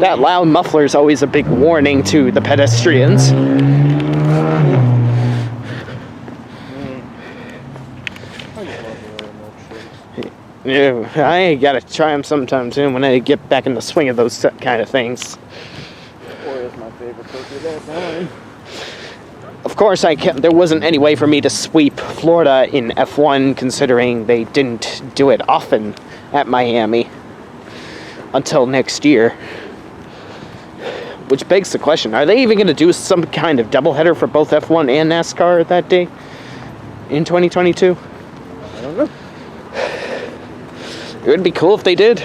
[SPEAKER 1] That loud muffler is always a big warning to the pedestrians. Yeah, I gotta try them sometime soon when I get back in the swing of those kind of things.
[SPEAKER 2] Oreo's my favorite cookie of all time.
[SPEAKER 1] Of course, there wasn't any way for me to sweep Florida in F1, considering they didn't do it often at Miami until next year. Which begs the question, are they even going to do some kind of doubleheader for both F1 and NASCAR that day in 2022?
[SPEAKER 2] I don't know.
[SPEAKER 1] It would be cool if they did.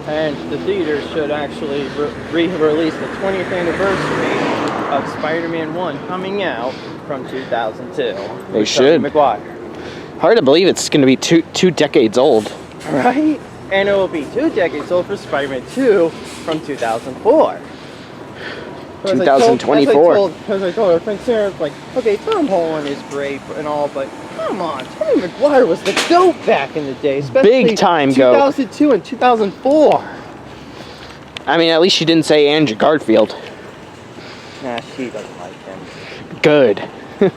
[SPEAKER 2] And the theaters should actually re-release the 20th anniversary of Spider-Man 1 coming out from 2002.
[SPEAKER 1] They should.
[SPEAKER 2] Maguire.
[SPEAKER 1] Hard to believe it's going to be two decades old.
[SPEAKER 2] Right? And it will be 2 decades old for Spider-Man 2 from 2004.
[SPEAKER 1] 2024.
[SPEAKER 2] Because I told her friend Sarah, like, okay, Tom Holland is great and all, but come on, Tobey Maguire was the GOAT back in the day, especially
[SPEAKER 1] Big time GOAT.
[SPEAKER 2] 2002 and 2004.
[SPEAKER 1] I mean, at least she didn't say Andrew Garfield.
[SPEAKER 2] Nah, she doesn't like him.
[SPEAKER 1] Good.
[SPEAKER 2] I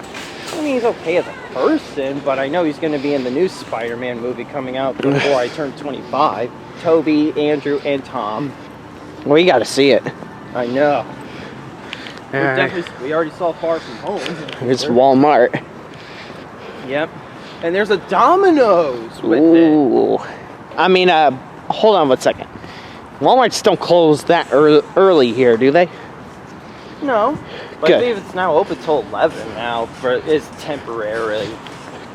[SPEAKER 2] mean, he's okay as a person, but I know he's going to be in the new Spider-Man movie coming out before I turn 25. Toby, Andrew, and Tom.
[SPEAKER 1] We gotta see it.
[SPEAKER 2] I know.
[SPEAKER 1] Alright.
[SPEAKER 2] We already saw Far From Home.
[SPEAKER 1] It's Walmart.
[SPEAKER 2] Yep. And there's a Domino's with it.
[SPEAKER 1] Ooh. I mean, hold on 1 second. Walmarts don't close that early here, do they?
[SPEAKER 2] No. But
[SPEAKER 1] Good.
[SPEAKER 2] I believe it's now open till 11 now, it's temporarily.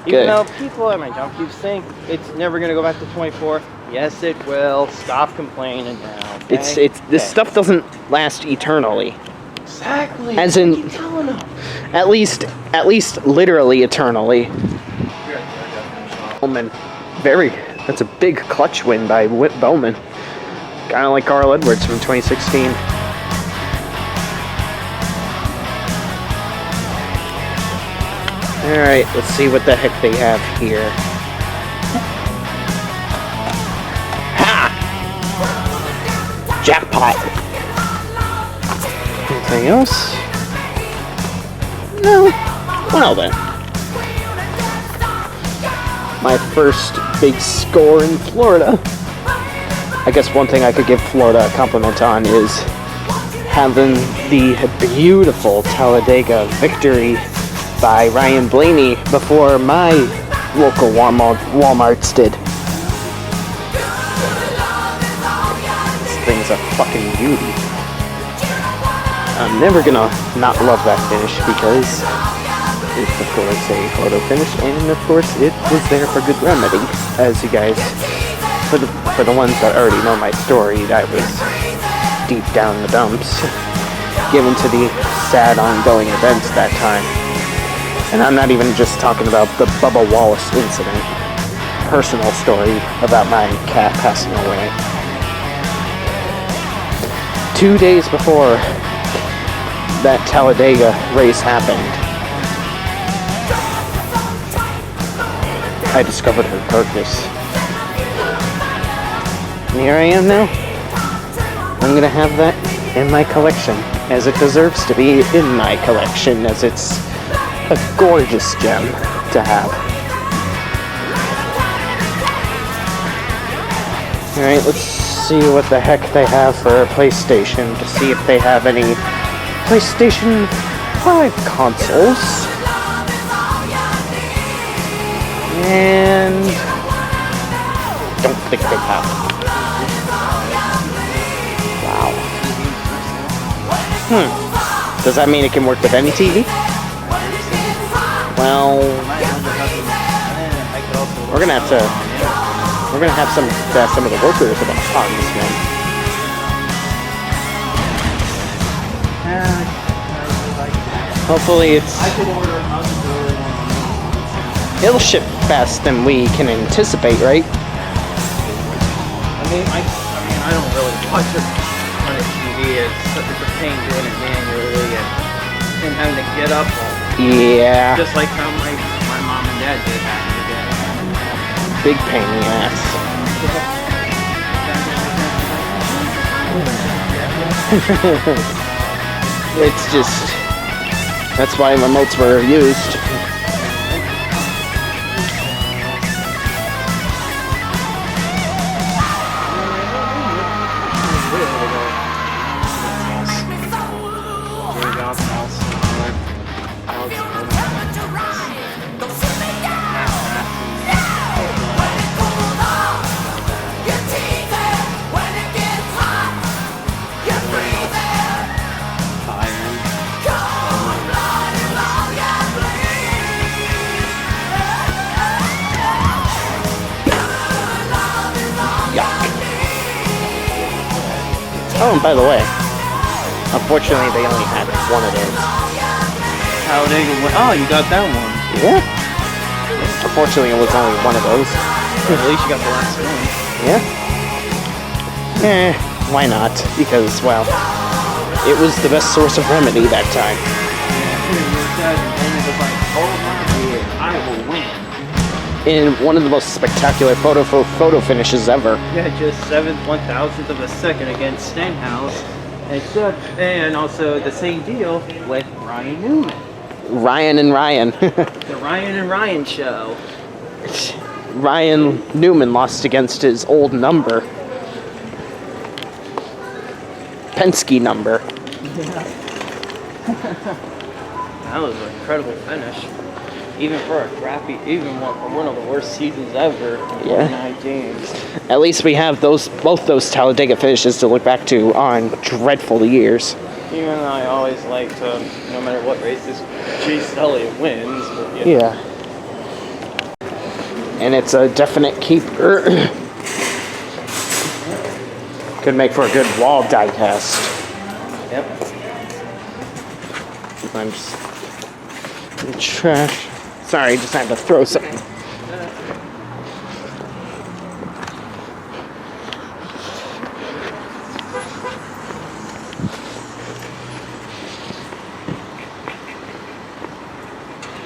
[SPEAKER 1] Good.
[SPEAKER 2] Even though people at my job keep saying it's never going to go back to 24. Yes, it will. Stop complaining now. Okay?
[SPEAKER 1] This stuff doesn't last eternally.
[SPEAKER 2] Exactly.
[SPEAKER 1] As in-
[SPEAKER 2] What are you telling them?
[SPEAKER 1] At least literally eternally. Bowman. That's a big clutch win by Whit Bowman. Kind of like Carl Edwards from 2016. Alright, let's see what the heck they have here. Ha! Jackpot! Anything else? No. Well then. My first big score in Florida. I guess one thing I could give Florida a compliment on is having the beautiful Talladega victory by Ryan Blaney before my local Walmarts did. This thing's a fucking beauty. I'm never gonna not love that finish because it's of course a photo finish, and of course it was there for good remedy. As you guys, for the ones that already know my story, I was deep down in the dumps, given to the sad ongoing events that time. And I'm not even just talking about the Bubba Wallace incident. Personal story about my cat passing away. 2 days before that Talladega race happened, I discovered her carcass. And here I am now. I'm gonna have that in my collection, as it deserves to be in my collection, as it's a gorgeous gem to have. Alright, let's see what the heck they have for PlayStation, to see if they have any PlayStation 5 consoles. And don't think they have. Wow. Does that mean it can work with any TV? Well, we're gonna have some of the workers on this one. Hopefully it'll ship faster than we can anticipate, right?
[SPEAKER 2] I mean, I don't really watch it on a TV. It's a pain doing it manually and having to get up all
[SPEAKER 1] Yeah.
[SPEAKER 2] just like how my mom and dad did back in the day.
[SPEAKER 1] Big pain in the ass. It's just, that's why remotes were used. Oh, and by the way, unfortunately they only had one of those.
[SPEAKER 2] Oh, you got that one.
[SPEAKER 1] Yeah. Unfortunately it was only one of those.
[SPEAKER 2] At least you got the last one.
[SPEAKER 1] Yeah. Why not? Because, well, it was the best source of remedy that time.
[SPEAKER 2] I will win.
[SPEAKER 1] In one of the most spectacular photo finishes ever.
[SPEAKER 2] Yeah, just 1/1000th of a second against Stenhouse. And also the same deal with Ryan Newman.
[SPEAKER 1] Ryan and Ryan.
[SPEAKER 2] The Ryan and Ryan show.
[SPEAKER 1] Ryan Newman lost against his old number. Penske number.
[SPEAKER 2] That was an incredible finish. Even for a crappy, one of the worst seasons ever.
[SPEAKER 1] Yeah.
[SPEAKER 2] 9 games.
[SPEAKER 1] At least we have both those Talladega finishes to look back to on dreadful years.
[SPEAKER 2] Even though I always like to, no matter what races, Chase Elliott wins. But
[SPEAKER 1] Yeah. And it's a definite keeper. Could make for a good wall diecast.
[SPEAKER 2] Yep.
[SPEAKER 1] I'm just trash. Sorry, just had to throw something.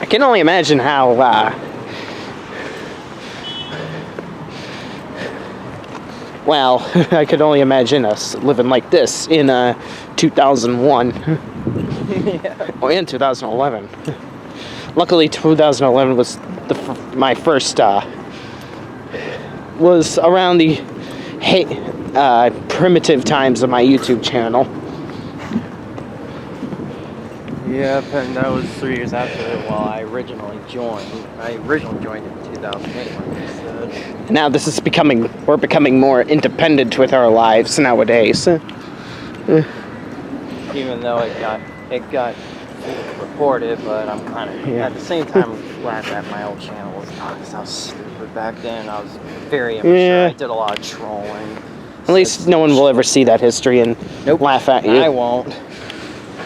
[SPEAKER 1] I can only imagine how well, I could only imagine us living like this in 2001.
[SPEAKER 2] Yeah.
[SPEAKER 1] Oh, in 2011. Luckily, 2011 was my first, was around the primitive times of my YouTube channel.
[SPEAKER 2] Yep, and that was 3 years after I originally joined. I originally joined in 2008, like I said.
[SPEAKER 1] Now we're becoming more independent with our lives nowadays.
[SPEAKER 2] Even though it got reported, but I'm kind of at the same time glad that my old channel was gone because I was stupid back then. I was very immature.
[SPEAKER 1] Yeah.
[SPEAKER 2] I did a lot of trolling.
[SPEAKER 1] At least no one will ever see that history and laugh at you.
[SPEAKER 2] I won't.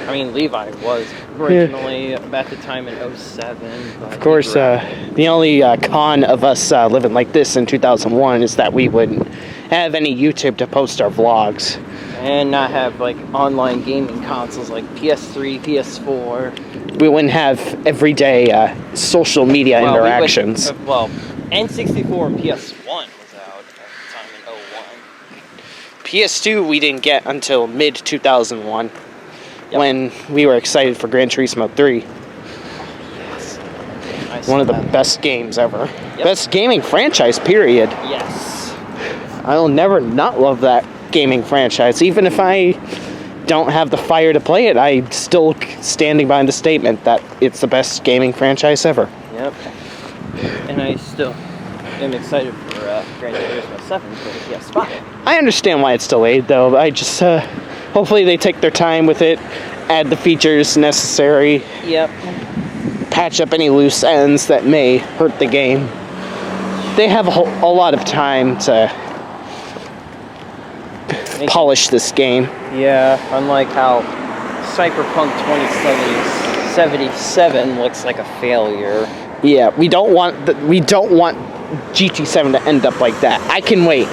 [SPEAKER 2] I mean, Levi was originally at the time in 07. But
[SPEAKER 1] Of course, the only con of us living like this in 2001 is that we wouldn't have any YouTube to post our vlogs.
[SPEAKER 2] And not have like online gaming consoles like PS3, PS4.
[SPEAKER 1] We wouldn't have everyday social media interactions.
[SPEAKER 2] N64 and PS1 was out at the time in 01.
[SPEAKER 1] PS2 we didn't get until mid 2001 when we were excited for Gran Turismo 3. One of the best games ever.
[SPEAKER 2] Yep.
[SPEAKER 1] Best gaming franchise, period.
[SPEAKER 2] Yes.
[SPEAKER 1] I'll never not love that gaming franchise. Even if I don't have the fire to play it, I'm still standing behind the statement that it's the best gaming franchise ever.
[SPEAKER 2] Yep. And I still am excited for Gran Turismo 7 for the PS5.
[SPEAKER 1] I understand why it's delayed, though. I just, hopefully they take their time with it, add the features necessary,
[SPEAKER 2] Yep.
[SPEAKER 1] patch up any loose ends that may hurt the game. They have a lot of time to polish this game.
[SPEAKER 2] Yeah, unlike how Cyberpunk 2077 looks like a failure.
[SPEAKER 1] Yeah, we don't want GT7 to end up like that. I can wait.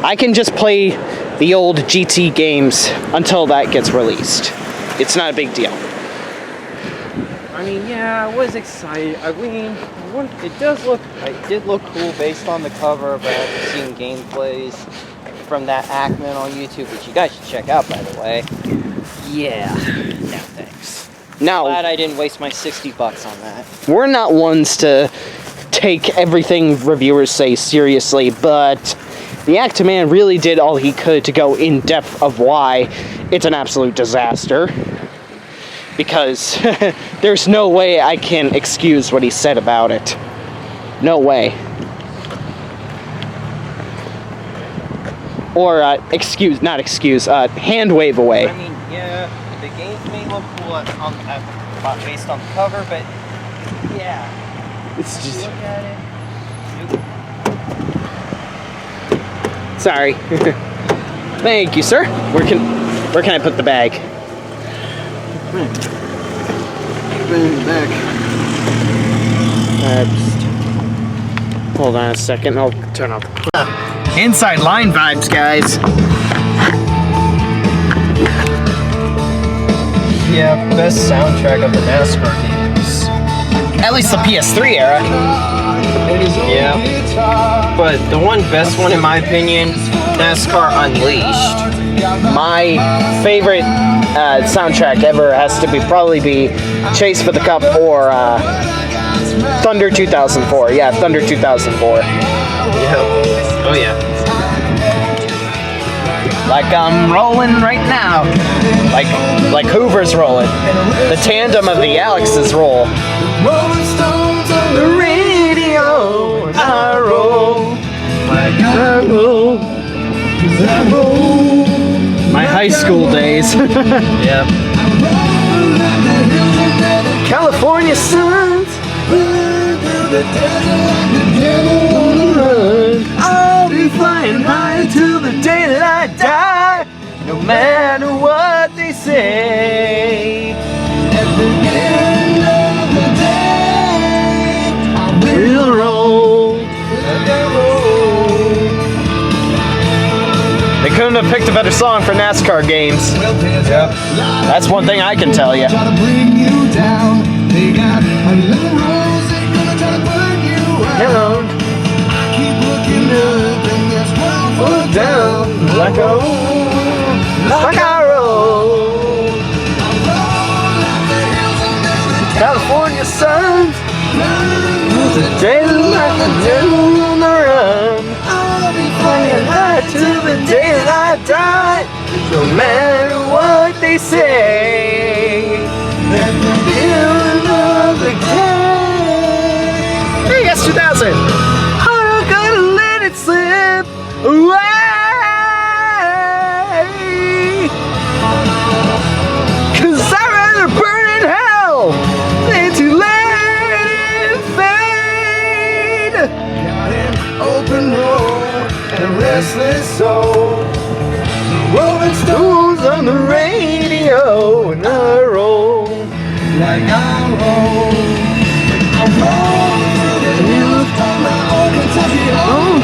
[SPEAKER 1] I can just play the old GT games until that gets released. It's not a big deal.
[SPEAKER 2] I mean, yeah, I was excited. I mean, it did look cool based on the cover, but I've seen gameplays. from that Ackman on YouTube, which you guys should check out, by the way. Yeah. No, thanks.
[SPEAKER 1] Now,
[SPEAKER 2] Glad I didn't waste my $60 on that.
[SPEAKER 1] we're not ones to take everything reviewers say seriously, but the Actaman really did all he could to go in depth of why it's an absolute disaster. Because there's no way I can excuse what he said about it. No way. Or hand wave away.
[SPEAKER 2] I mean, yeah, the games may look cool based on the cover, but yeah,
[SPEAKER 1] It's
[SPEAKER 2] if you
[SPEAKER 1] just
[SPEAKER 2] look at it.
[SPEAKER 1] sorry. Thank you, sir. Where can I put the bag? Hold on a second. I'll turn off. Inside line vibes, guys.
[SPEAKER 2] Yeah, best soundtrack of the NASCAR games.
[SPEAKER 1] At least the PS3 era.
[SPEAKER 2] Yeah, but the best one in my opinion, NASCAR Unleashed.
[SPEAKER 1] My favorite soundtrack ever has to probably be Chase for the Cup or Thunder 2004. Yeah, Thunder 2004.
[SPEAKER 2] Yeah. Oh yeah.
[SPEAKER 1] Like I'm rolling right now. Like Hoover's rolling. The tandem of the Alex's roll. Rolling Stones on the radio. I roll. Like I roll. I roll. My high school days.
[SPEAKER 2] Yeah.
[SPEAKER 1] California suns. I'll be flying high till the day that I die, no matter what they say. At the end of the day, we'll roll. They couldn't have picked a better song for NASCAR games.
[SPEAKER 2] Yep.
[SPEAKER 1] That's one thing I can tell you.
[SPEAKER 5] Try to bring you down. They got a little rose, they're gonna try to burn you out. Keep looking up and there's one foot down.
[SPEAKER 1] Like I roll. California sun, the daylight, the devil on the run. I'll be flying high till the day that I die, no matter what they say. At the end of the day. Hey, yes, 2000. I'm not gonna let it slip away. Cause I'd rather burn in hell than to let it fade.
[SPEAKER 5] Got an open road and restless soul. Rolling Stones
[SPEAKER 1] Stones on the radio and I roll.
[SPEAKER 5] like I roll. I'm rolling to the hills on my own Kentucky home.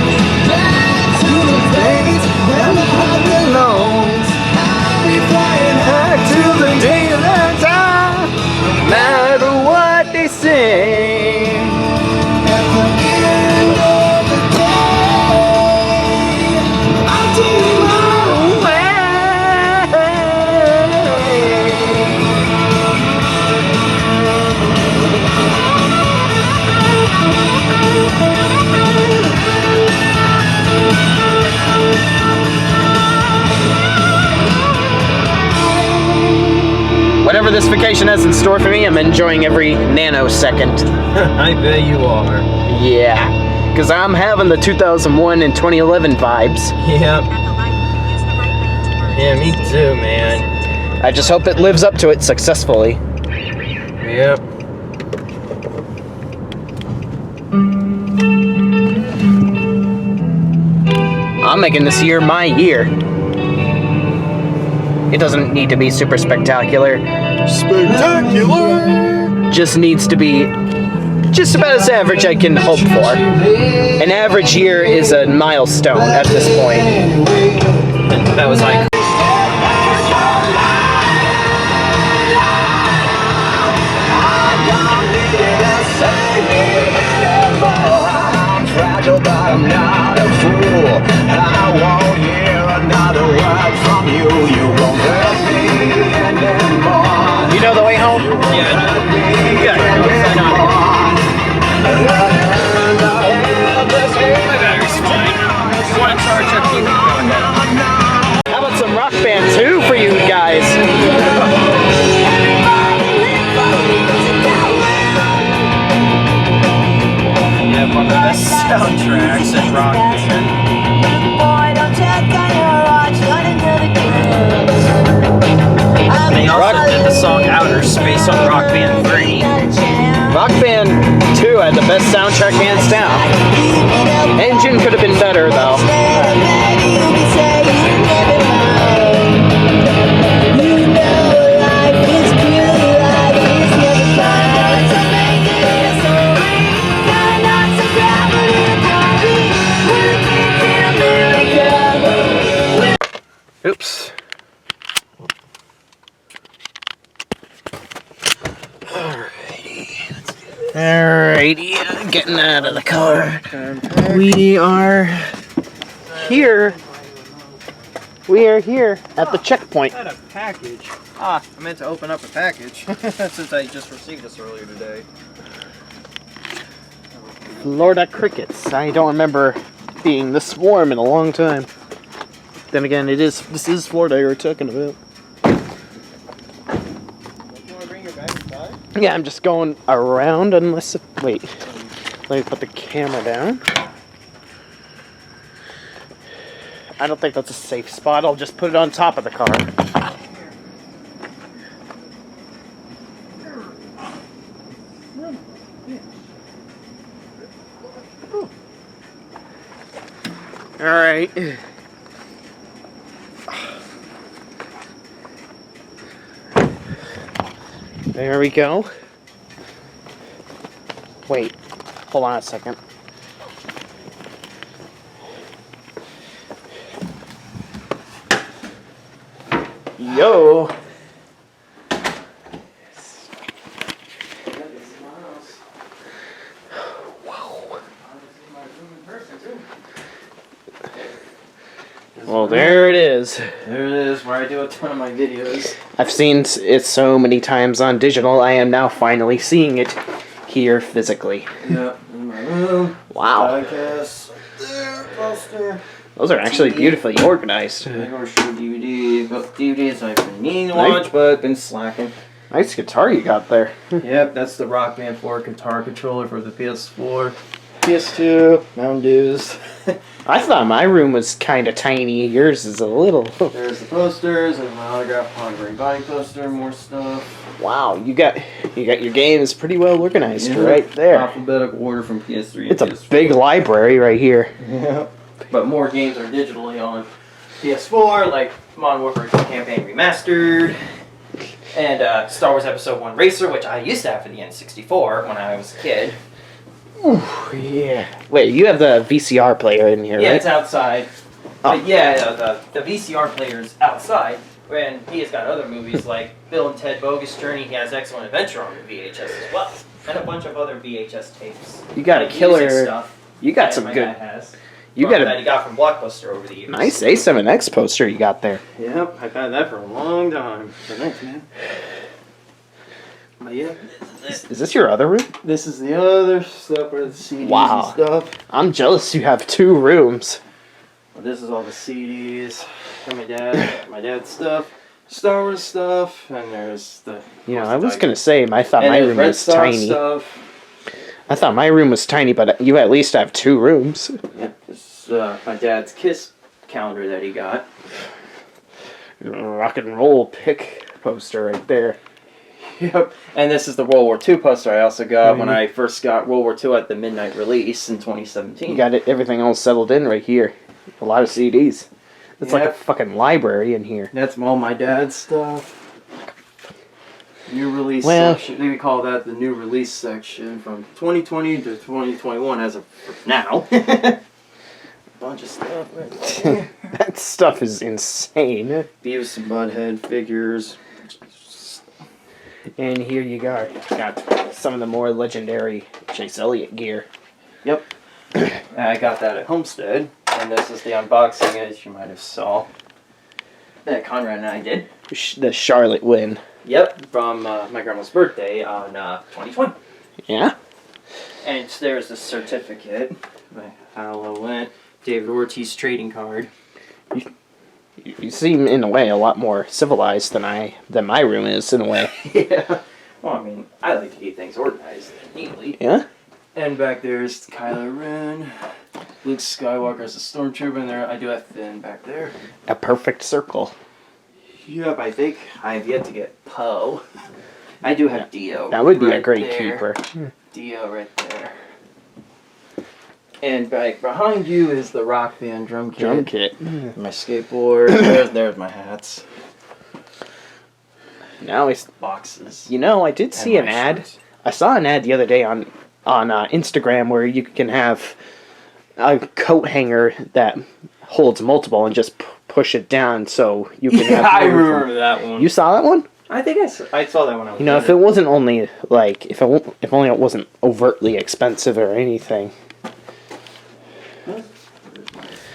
[SPEAKER 5] Back to the place where my heart belongs. I'll be flying high
[SPEAKER 1] Till the day that I die, no matter what they say.
[SPEAKER 5] at the end of the day. I'll do my
[SPEAKER 1] Away. Whatever this vacation has in store for me, I'm enjoying every nanosecond.
[SPEAKER 2] I bet you are.
[SPEAKER 1] Yeah, because I'm having the 2001 and 2011 vibes.
[SPEAKER 2] Yep. Yeah, me too, man.
[SPEAKER 1] I just hope it lives up to it successfully.
[SPEAKER 2] Yep.
[SPEAKER 1] I'm making this year my year. It doesn't need to be super spectacular. Spectacular! Just needs to be just about as average I can hope for. An average year is a milestone at this point.
[SPEAKER 2] And that was like.
[SPEAKER 5] fragile, but I'm not a fool. I want you
[SPEAKER 1] guys.
[SPEAKER 3] Yeah, one of the best soundtracks in rock band. They also did the song Outer Space on Rock Band 3.
[SPEAKER 1] Rock Band 2 had the best soundtrack hands down. Engine could have been better though. Oops. Alrighty, getting out of the car. We are here. We are here at the checkpoint.
[SPEAKER 3] Got a package. Ah, I meant to open up a package since I just received this earlier today.
[SPEAKER 1] Florida crickets. I don't remember being this warm in a long time. Then again, this is Florida you're talking about.
[SPEAKER 3] You want to bring your bag inside?
[SPEAKER 1] Yeah, I'm just going around unless... Wait. Let me put the camera down. I don't think that's a safe spot. I'll just put it on top of the car. Alright. There we go. Wait, hold on a second. Yo! Well, there it is.
[SPEAKER 3] There it is, where I do a ton of my videos.
[SPEAKER 1] I've seen it so many times on digital, I am now finally seeing it here physically.
[SPEAKER 3] Yeah, in my room.
[SPEAKER 1] Wow.
[SPEAKER 3] Podcast. There, poster.
[SPEAKER 1] Those are actually beautifully organized.
[SPEAKER 3] Or show DVD. Both DVDs I've been meaning to
[SPEAKER 1] Nice.
[SPEAKER 3] watch, but been slacking.
[SPEAKER 1] Nice guitar you got there.
[SPEAKER 3] Yep, that's the Rock Band 4 guitar controller for the PS4. PS2, Mountain Dews.
[SPEAKER 1] I thought my room was kind of tiny. Yours is a little.
[SPEAKER 3] There's the posters and my autograph Hungry Body poster, more stuff.
[SPEAKER 1] Wow, you got your games pretty well organized
[SPEAKER 3] Yeah,
[SPEAKER 1] right there.
[SPEAKER 3] Alphabetical order from PS3 and
[SPEAKER 1] It's a
[SPEAKER 3] PS4.
[SPEAKER 1] big library right here.
[SPEAKER 3] Yeah. But more games are digitally on PS4, like Modern Warfare Campaign Remastered, and Star Wars Episode 1 Racer, which I used to have for the N64 when I was a kid.
[SPEAKER 1] Ooh, yeah. Wait, you have the VCR player in here,
[SPEAKER 3] Yeah,
[SPEAKER 1] right?
[SPEAKER 3] it's outside.
[SPEAKER 1] Oh.
[SPEAKER 3] But yeah, the VCR player's outside, and he has got other movies like Bill and Ted Bogus Journey. He has Excellent Adventure on the VHS as well, and a bunch of other VHS tapes.
[SPEAKER 1] You got a
[SPEAKER 3] Like
[SPEAKER 1] killer.
[SPEAKER 3] music stuff
[SPEAKER 1] You got
[SPEAKER 3] that
[SPEAKER 1] some
[SPEAKER 3] my
[SPEAKER 1] good.
[SPEAKER 3] dad has.
[SPEAKER 1] You got
[SPEAKER 3] that
[SPEAKER 1] a
[SPEAKER 3] he got from Blockbuster over the years.
[SPEAKER 1] nice A7X poster you got there.
[SPEAKER 3] Yep, I've had that for a long time. So thanks, man. But yeah,
[SPEAKER 1] Is this your other room?
[SPEAKER 3] this is the other stuff where the CDs
[SPEAKER 1] Wow.
[SPEAKER 3] and stuff.
[SPEAKER 1] I'm jealous you have 2 rooms.
[SPEAKER 3] Well, this is all the CDs from my dad's stuff, Star Wars stuff, and there's the.
[SPEAKER 1] You know, I was gonna say I thought
[SPEAKER 3] and
[SPEAKER 1] my
[SPEAKER 3] there's
[SPEAKER 1] room
[SPEAKER 3] Red
[SPEAKER 1] was
[SPEAKER 3] Star
[SPEAKER 1] tiny.
[SPEAKER 3] stuff.
[SPEAKER 1] I thought my room was tiny, but you at least have 2 rooms.
[SPEAKER 3] Yeah, this is my dad's Kiss calendar that he got.
[SPEAKER 1] Rock and roll pick poster right there.
[SPEAKER 3] Yep, and this is the World War II poster I also got when I first got World War II at the midnight release in 2017.
[SPEAKER 1] You got everything all settled in right here. A lot of CDs. It's like a
[SPEAKER 3] Yep.
[SPEAKER 1] fucking library in here.
[SPEAKER 3] That's all my dad's stuff. New release
[SPEAKER 1] Well-
[SPEAKER 3] section. They call that the new release section from 2020 to 2021 as of now. Bunch of stuff right there.
[SPEAKER 1] That stuff is insane.
[SPEAKER 3] Beavis and Butthead figures.
[SPEAKER 1] And here you got some of the more legendary Chase Elliott gear.
[SPEAKER 3] Yep. I got that at Homestead. And this is the unboxing, as you might have saw. That Conrad and I did.
[SPEAKER 1] The Charlotte win.
[SPEAKER 3] Yep, from my grandma's birthday on 2020.
[SPEAKER 1] Yeah?
[SPEAKER 3] And there's the certificate by Hal Went, David Ortiz trading card.
[SPEAKER 1] You seem, in a way, a lot more civilized than my room is, in a way.
[SPEAKER 3] Yeah. Well, I mean, I like to keep things organized neatly.
[SPEAKER 1] Yeah?
[SPEAKER 3] And back there's Kylo Ren. Luke Skywalker is a stormtrooper, and there I do have Finn back there.
[SPEAKER 1] A perfect circle.
[SPEAKER 3] Yep, I think I've yet to get Poe. I do have Dio.
[SPEAKER 1] That would be a
[SPEAKER 3] right
[SPEAKER 1] great
[SPEAKER 3] there.
[SPEAKER 1] keeper.
[SPEAKER 3] Dio right there. And back behind you is the Rock Band drum kit.
[SPEAKER 1] Drum kit.
[SPEAKER 3] My skateboard. there's my hats.
[SPEAKER 1] Now he's...
[SPEAKER 3] Boxes.
[SPEAKER 1] You know, I did see an ad.
[SPEAKER 3] shirts.
[SPEAKER 1] I saw an ad the other day on Instagram where you can have a coat hanger that holds multiple and just push it down so you can have...
[SPEAKER 3] I
[SPEAKER 1] room for-
[SPEAKER 3] remember that one.
[SPEAKER 1] You saw that one?
[SPEAKER 3] I think I saw that when I was
[SPEAKER 1] You know, if it wasn't only, like, if only it wasn't overtly expensive or anything.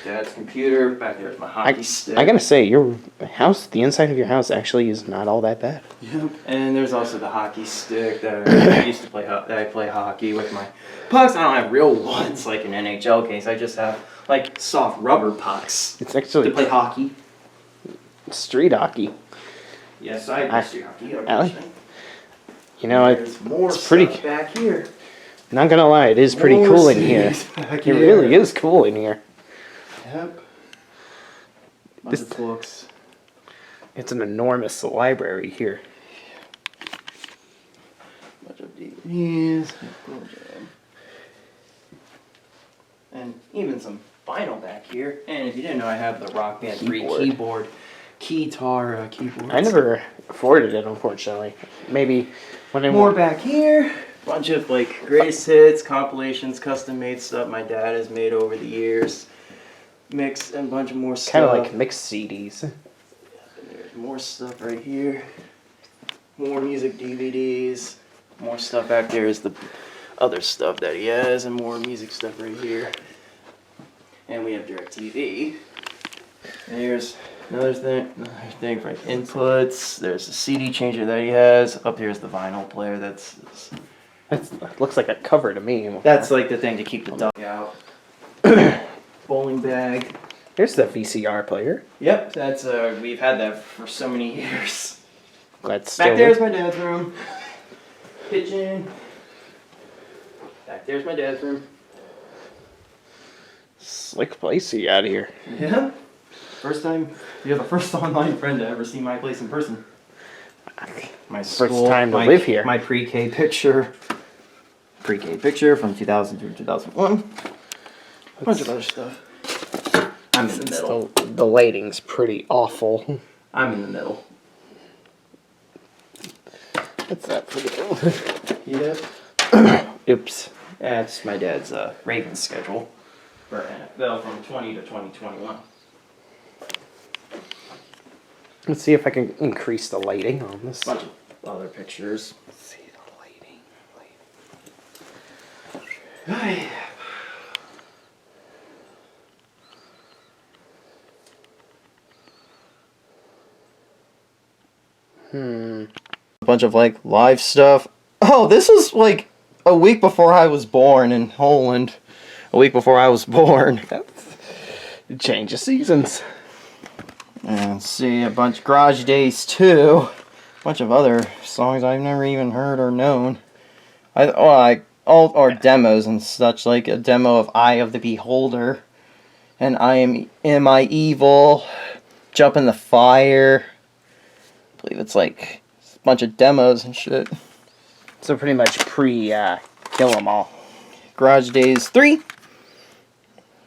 [SPEAKER 3] Dad's computer. Back there's my hockey stick.
[SPEAKER 1] I gotta say, your house, the inside of your house actually is not all that bad.
[SPEAKER 3] Yep. And there's also the hockey stick that I used to play. That I play hockey with my pucks. I don't have real ones like an NHL case. I just have like soft rubber pucks
[SPEAKER 1] It's
[SPEAKER 3] to
[SPEAKER 1] actually
[SPEAKER 3] play hockey.
[SPEAKER 1] street hockey.
[SPEAKER 3] Yes, I
[SPEAKER 1] I-
[SPEAKER 3] do hockey.
[SPEAKER 1] Allie? You know,
[SPEAKER 3] There's more
[SPEAKER 1] it's pretty-
[SPEAKER 3] stuff back here.
[SPEAKER 1] not gonna lie, it is pretty
[SPEAKER 3] More
[SPEAKER 1] cool in here.
[SPEAKER 3] CDs back
[SPEAKER 1] It
[SPEAKER 3] here.
[SPEAKER 1] really is cool in here.
[SPEAKER 3] Yep. Bunch
[SPEAKER 1] This-
[SPEAKER 3] of books.
[SPEAKER 1] It's an enormous library here.
[SPEAKER 3] Bunch of DVDs. And even some vinyl back here. And if you didn't know, I have the Rock Band 3
[SPEAKER 1] Keyboard.
[SPEAKER 3] keyboard. Keyboard.
[SPEAKER 1] I never afforded it, unfortunately. Maybe when I
[SPEAKER 3] More back here. Bunch of like greatest hits, compilations, custom made stuff my dad has made over the years. Mix and a bunch of more stuff.
[SPEAKER 1] kind of like mixed CDs.
[SPEAKER 3] And there's more stuff right here. More music DVDs. More stuff back there is the other stuff that he has, and more music stuff right here. And we have DirecTV. And here's another thing for inputs. There's a CD changer that he has. Up here's the vinyl player.
[SPEAKER 1] That looks like a cover to me.
[SPEAKER 3] That's like the thing to keep the dog out. Bowling bag.
[SPEAKER 1] Here's the VCR player.
[SPEAKER 3] Yep, that's we've had that for so many years.
[SPEAKER 1] That's still
[SPEAKER 3] Back there's my dad's room. Kitchen. Back there's my dad's room.
[SPEAKER 1] slick place you got here.
[SPEAKER 3] Yeah. First time, you're the first online friend to ever see my place in person. My
[SPEAKER 1] First time to live here.
[SPEAKER 3] My pre-K picture. Pre-K picture from 2000 to 2001. Bunch of other stuff. I'm in the middle.
[SPEAKER 1] The lighting's pretty awful.
[SPEAKER 3] I'm in the middle.
[SPEAKER 1] What's that for the...
[SPEAKER 3] Yep.
[SPEAKER 1] Oops.
[SPEAKER 3] That's my dad's Ravens schedule for NFL from 20 to 2021.
[SPEAKER 1] Let's see if I can increase the lighting on this.
[SPEAKER 3] Bunch of other pictures.
[SPEAKER 1] Let's see the lighting.
[SPEAKER 3] A bunch of like live stuff. Oh, this was like a week before I was born in Holland. A week before I was born.
[SPEAKER 1] Change of seasons.
[SPEAKER 3] And see a bunch of Garage Days too. A bunch of other songs I've never even heard or known. Or demos and such, like a demo of Eye of the Beholder, and Am I Evil, Jump in the Fire. I believe it's like a bunch of demos and shit.
[SPEAKER 1] So pretty much Kill 'Em All.
[SPEAKER 3] Garage Days 3.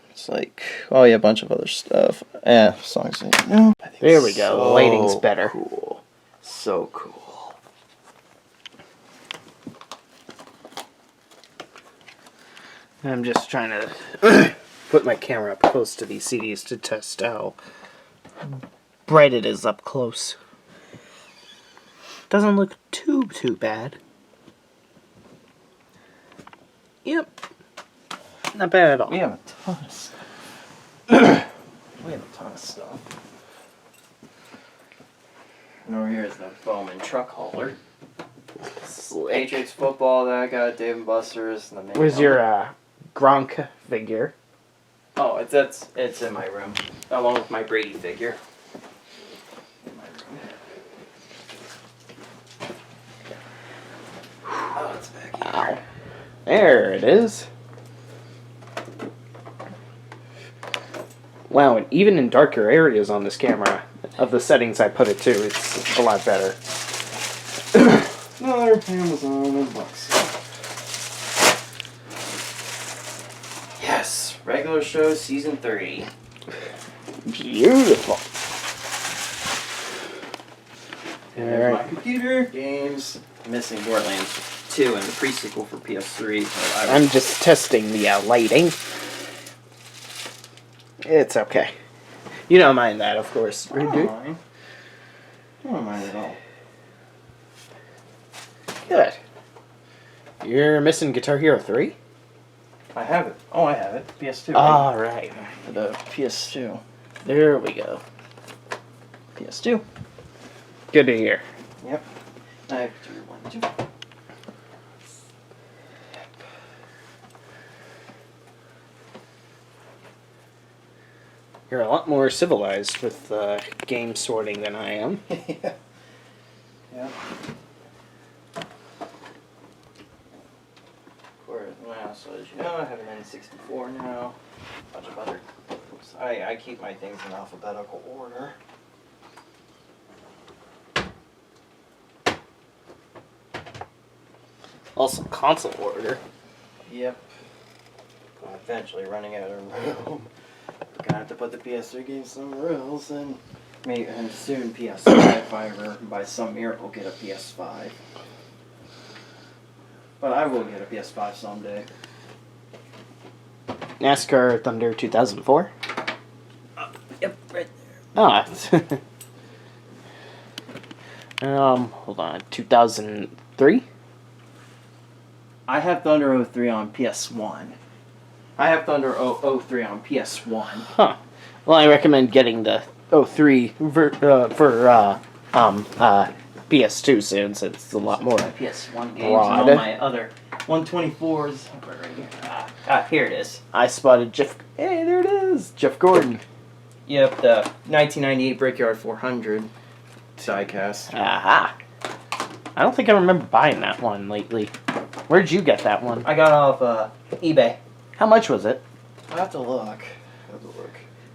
[SPEAKER 3] It's like, oh yeah, a bunch of other stuff. Songs that you know.
[SPEAKER 1] There we go. The lighting's better.
[SPEAKER 3] Cool. So cool.
[SPEAKER 1] I'm just trying to put my camera up close to these CDs to test how bright it is up close. Doesn't look too bad. Yep. Not bad at all.
[SPEAKER 3] We have a ton of stuff. We have a ton of stuff. And over here is the Bowman truck hauler. Patriots football that I got, Dave & Buster's. And the main
[SPEAKER 1] Where's your Gronk figure?
[SPEAKER 3] Oh, it's in my room, along with my Brady figure.
[SPEAKER 1] Wow. There it is. Wow, and even in darker areas on this camera, of the settings I put it to, it's a lot better.
[SPEAKER 2] Another Amazon unboxing. Yes, regular show season 3.
[SPEAKER 1] Beautiful.
[SPEAKER 2] There's my
[SPEAKER 1] Alright.
[SPEAKER 2] computer, games, missing Borderlands 2 and the pre-sequel for PS3. So
[SPEAKER 1] I'm just testing the lighting. It's okay. You don't mind that, of course.
[SPEAKER 2] I don't mind. I don't mind at all.
[SPEAKER 1] Good. You're missing Guitar Hero 3?
[SPEAKER 2] I have it. Oh, I have it. PS2.
[SPEAKER 1] Alright.
[SPEAKER 2] The PS2.
[SPEAKER 1] There we go.
[SPEAKER 2] PS2.
[SPEAKER 1] Good to hear.
[SPEAKER 2] Yep. I have 2, 1, 2.
[SPEAKER 1] You're a lot more civilized with game sorting than I am.
[SPEAKER 2] Yeah. Yeah. Of course, well, so as you know, I have an N64 now. A bunch of other. I keep my things in alphabetical order.
[SPEAKER 1] Also, console order.
[SPEAKER 2] Yep. I'm eventually running out of room. We're gonna have to put the PS3 games somewhere else, and maybe and soon PS5 if I ever by some miracle get a PS5. But I will get a PS5 someday.
[SPEAKER 1] NASCAR Thunder 2004?
[SPEAKER 2] Yep, right
[SPEAKER 1] Ah. Hold on. 2003?
[SPEAKER 2] I have Thunder 03 on PS1. I have Thunder 03 on PS1.
[SPEAKER 1] Huh. Well, I recommend getting the 03 for PS2 soon, since it's a lot more.
[SPEAKER 2] My PS1 games
[SPEAKER 1] broad.
[SPEAKER 2] and all my other 124s. Right here. Here it is.
[SPEAKER 1] I spotted Jeff. Hey, there it is. Jeff Gordon.
[SPEAKER 2] Yep, the 1998 Brickyard 400 diecast.
[SPEAKER 1] Aha. I don't think I remember buying that one lately. Where'd you get that one?
[SPEAKER 2] I got off eBay.
[SPEAKER 1] How much was it?
[SPEAKER 2] I have to look.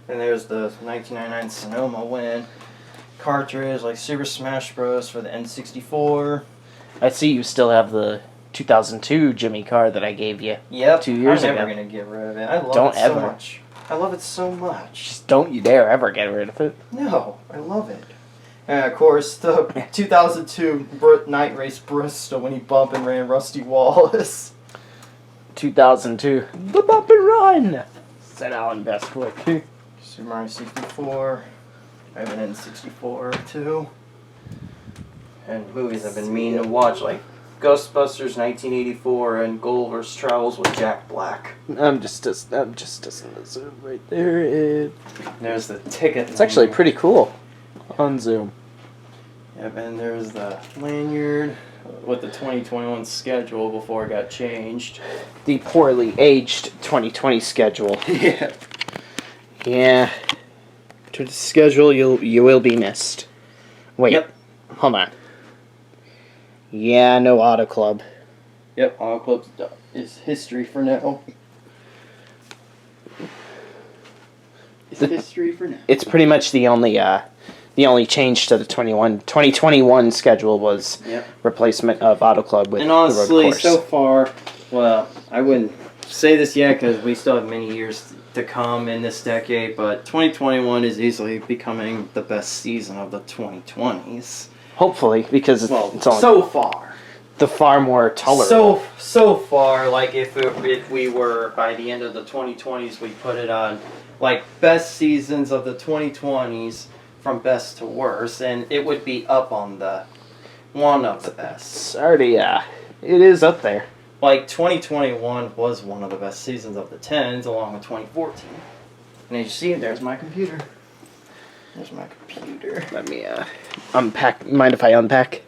[SPEAKER 2] And there's the 1999 Sonoma Win cartridge, like Super Smash Bros. For the N64.
[SPEAKER 1] I see you still have the 2002 Jimmy car that I gave you.
[SPEAKER 2] Yep.
[SPEAKER 1] 2 years
[SPEAKER 2] I'm
[SPEAKER 1] ago.
[SPEAKER 2] never gonna get rid of it. I love
[SPEAKER 1] Don't
[SPEAKER 2] it
[SPEAKER 1] ever.
[SPEAKER 2] so much. I love it so much.
[SPEAKER 1] Just don't you dare ever get rid of it.
[SPEAKER 2] No, I love it. And of course, the 2002 Night Race Bristol when he bumped and ran Rusty Wallace.
[SPEAKER 1] 2002. The bump and run! Said Alan Bestwick.
[SPEAKER 2] Super Mario 64. I have an N64 too. And movies I've been meaning to watch, like Ghostbusters 1984 and Gulliver's Travels with Jack Black.
[SPEAKER 1] I'm just dissing the zoom right there.
[SPEAKER 2] There's the ticket.
[SPEAKER 1] It's actually pretty cool on Zoom.
[SPEAKER 2] Yep, and there's the lanyard with the 2021 schedule before it got changed.
[SPEAKER 1] The poorly aged 2020 schedule.
[SPEAKER 2] Yeah.
[SPEAKER 1] Yeah. To the schedule, you will be missed. Wait.
[SPEAKER 2] Yep.
[SPEAKER 1] Hold on. Yeah, no Auto Club.
[SPEAKER 2] Yep, Auto Club is history for now. It's history for now.
[SPEAKER 1] It's pretty much the only change to the 2021 schedule was
[SPEAKER 2] Yep.
[SPEAKER 1] replacement of Auto Club with
[SPEAKER 2] And
[SPEAKER 1] the road
[SPEAKER 2] honestly,
[SPEAKER 1] course.
[SPEAKER 2] so far, well, I wouldn't say this yet because we still have many years to come in this decade, but 2021 is easily becoming the best season of the 2020s.
[SPEAKER 1] Hopefully, because it's only
[SPEAKER 2] so far.
[SPEAKER 1] the far more tolerable.
[SPEAKER 2] So far, like if we were by the end of the 2020s, we put it on like best seasons of the 2020s from best to worst, and it would be up on the one of the best.
[SPEAKER 1] It's already, it is up there.
[SPEAKER 2] Like 2021 was one of the best seasons of the 10s, along with 2014. And as you see, there's my computer. There's my computer.
[SPEAKER 1] Let me unpack. Mind if I unpack?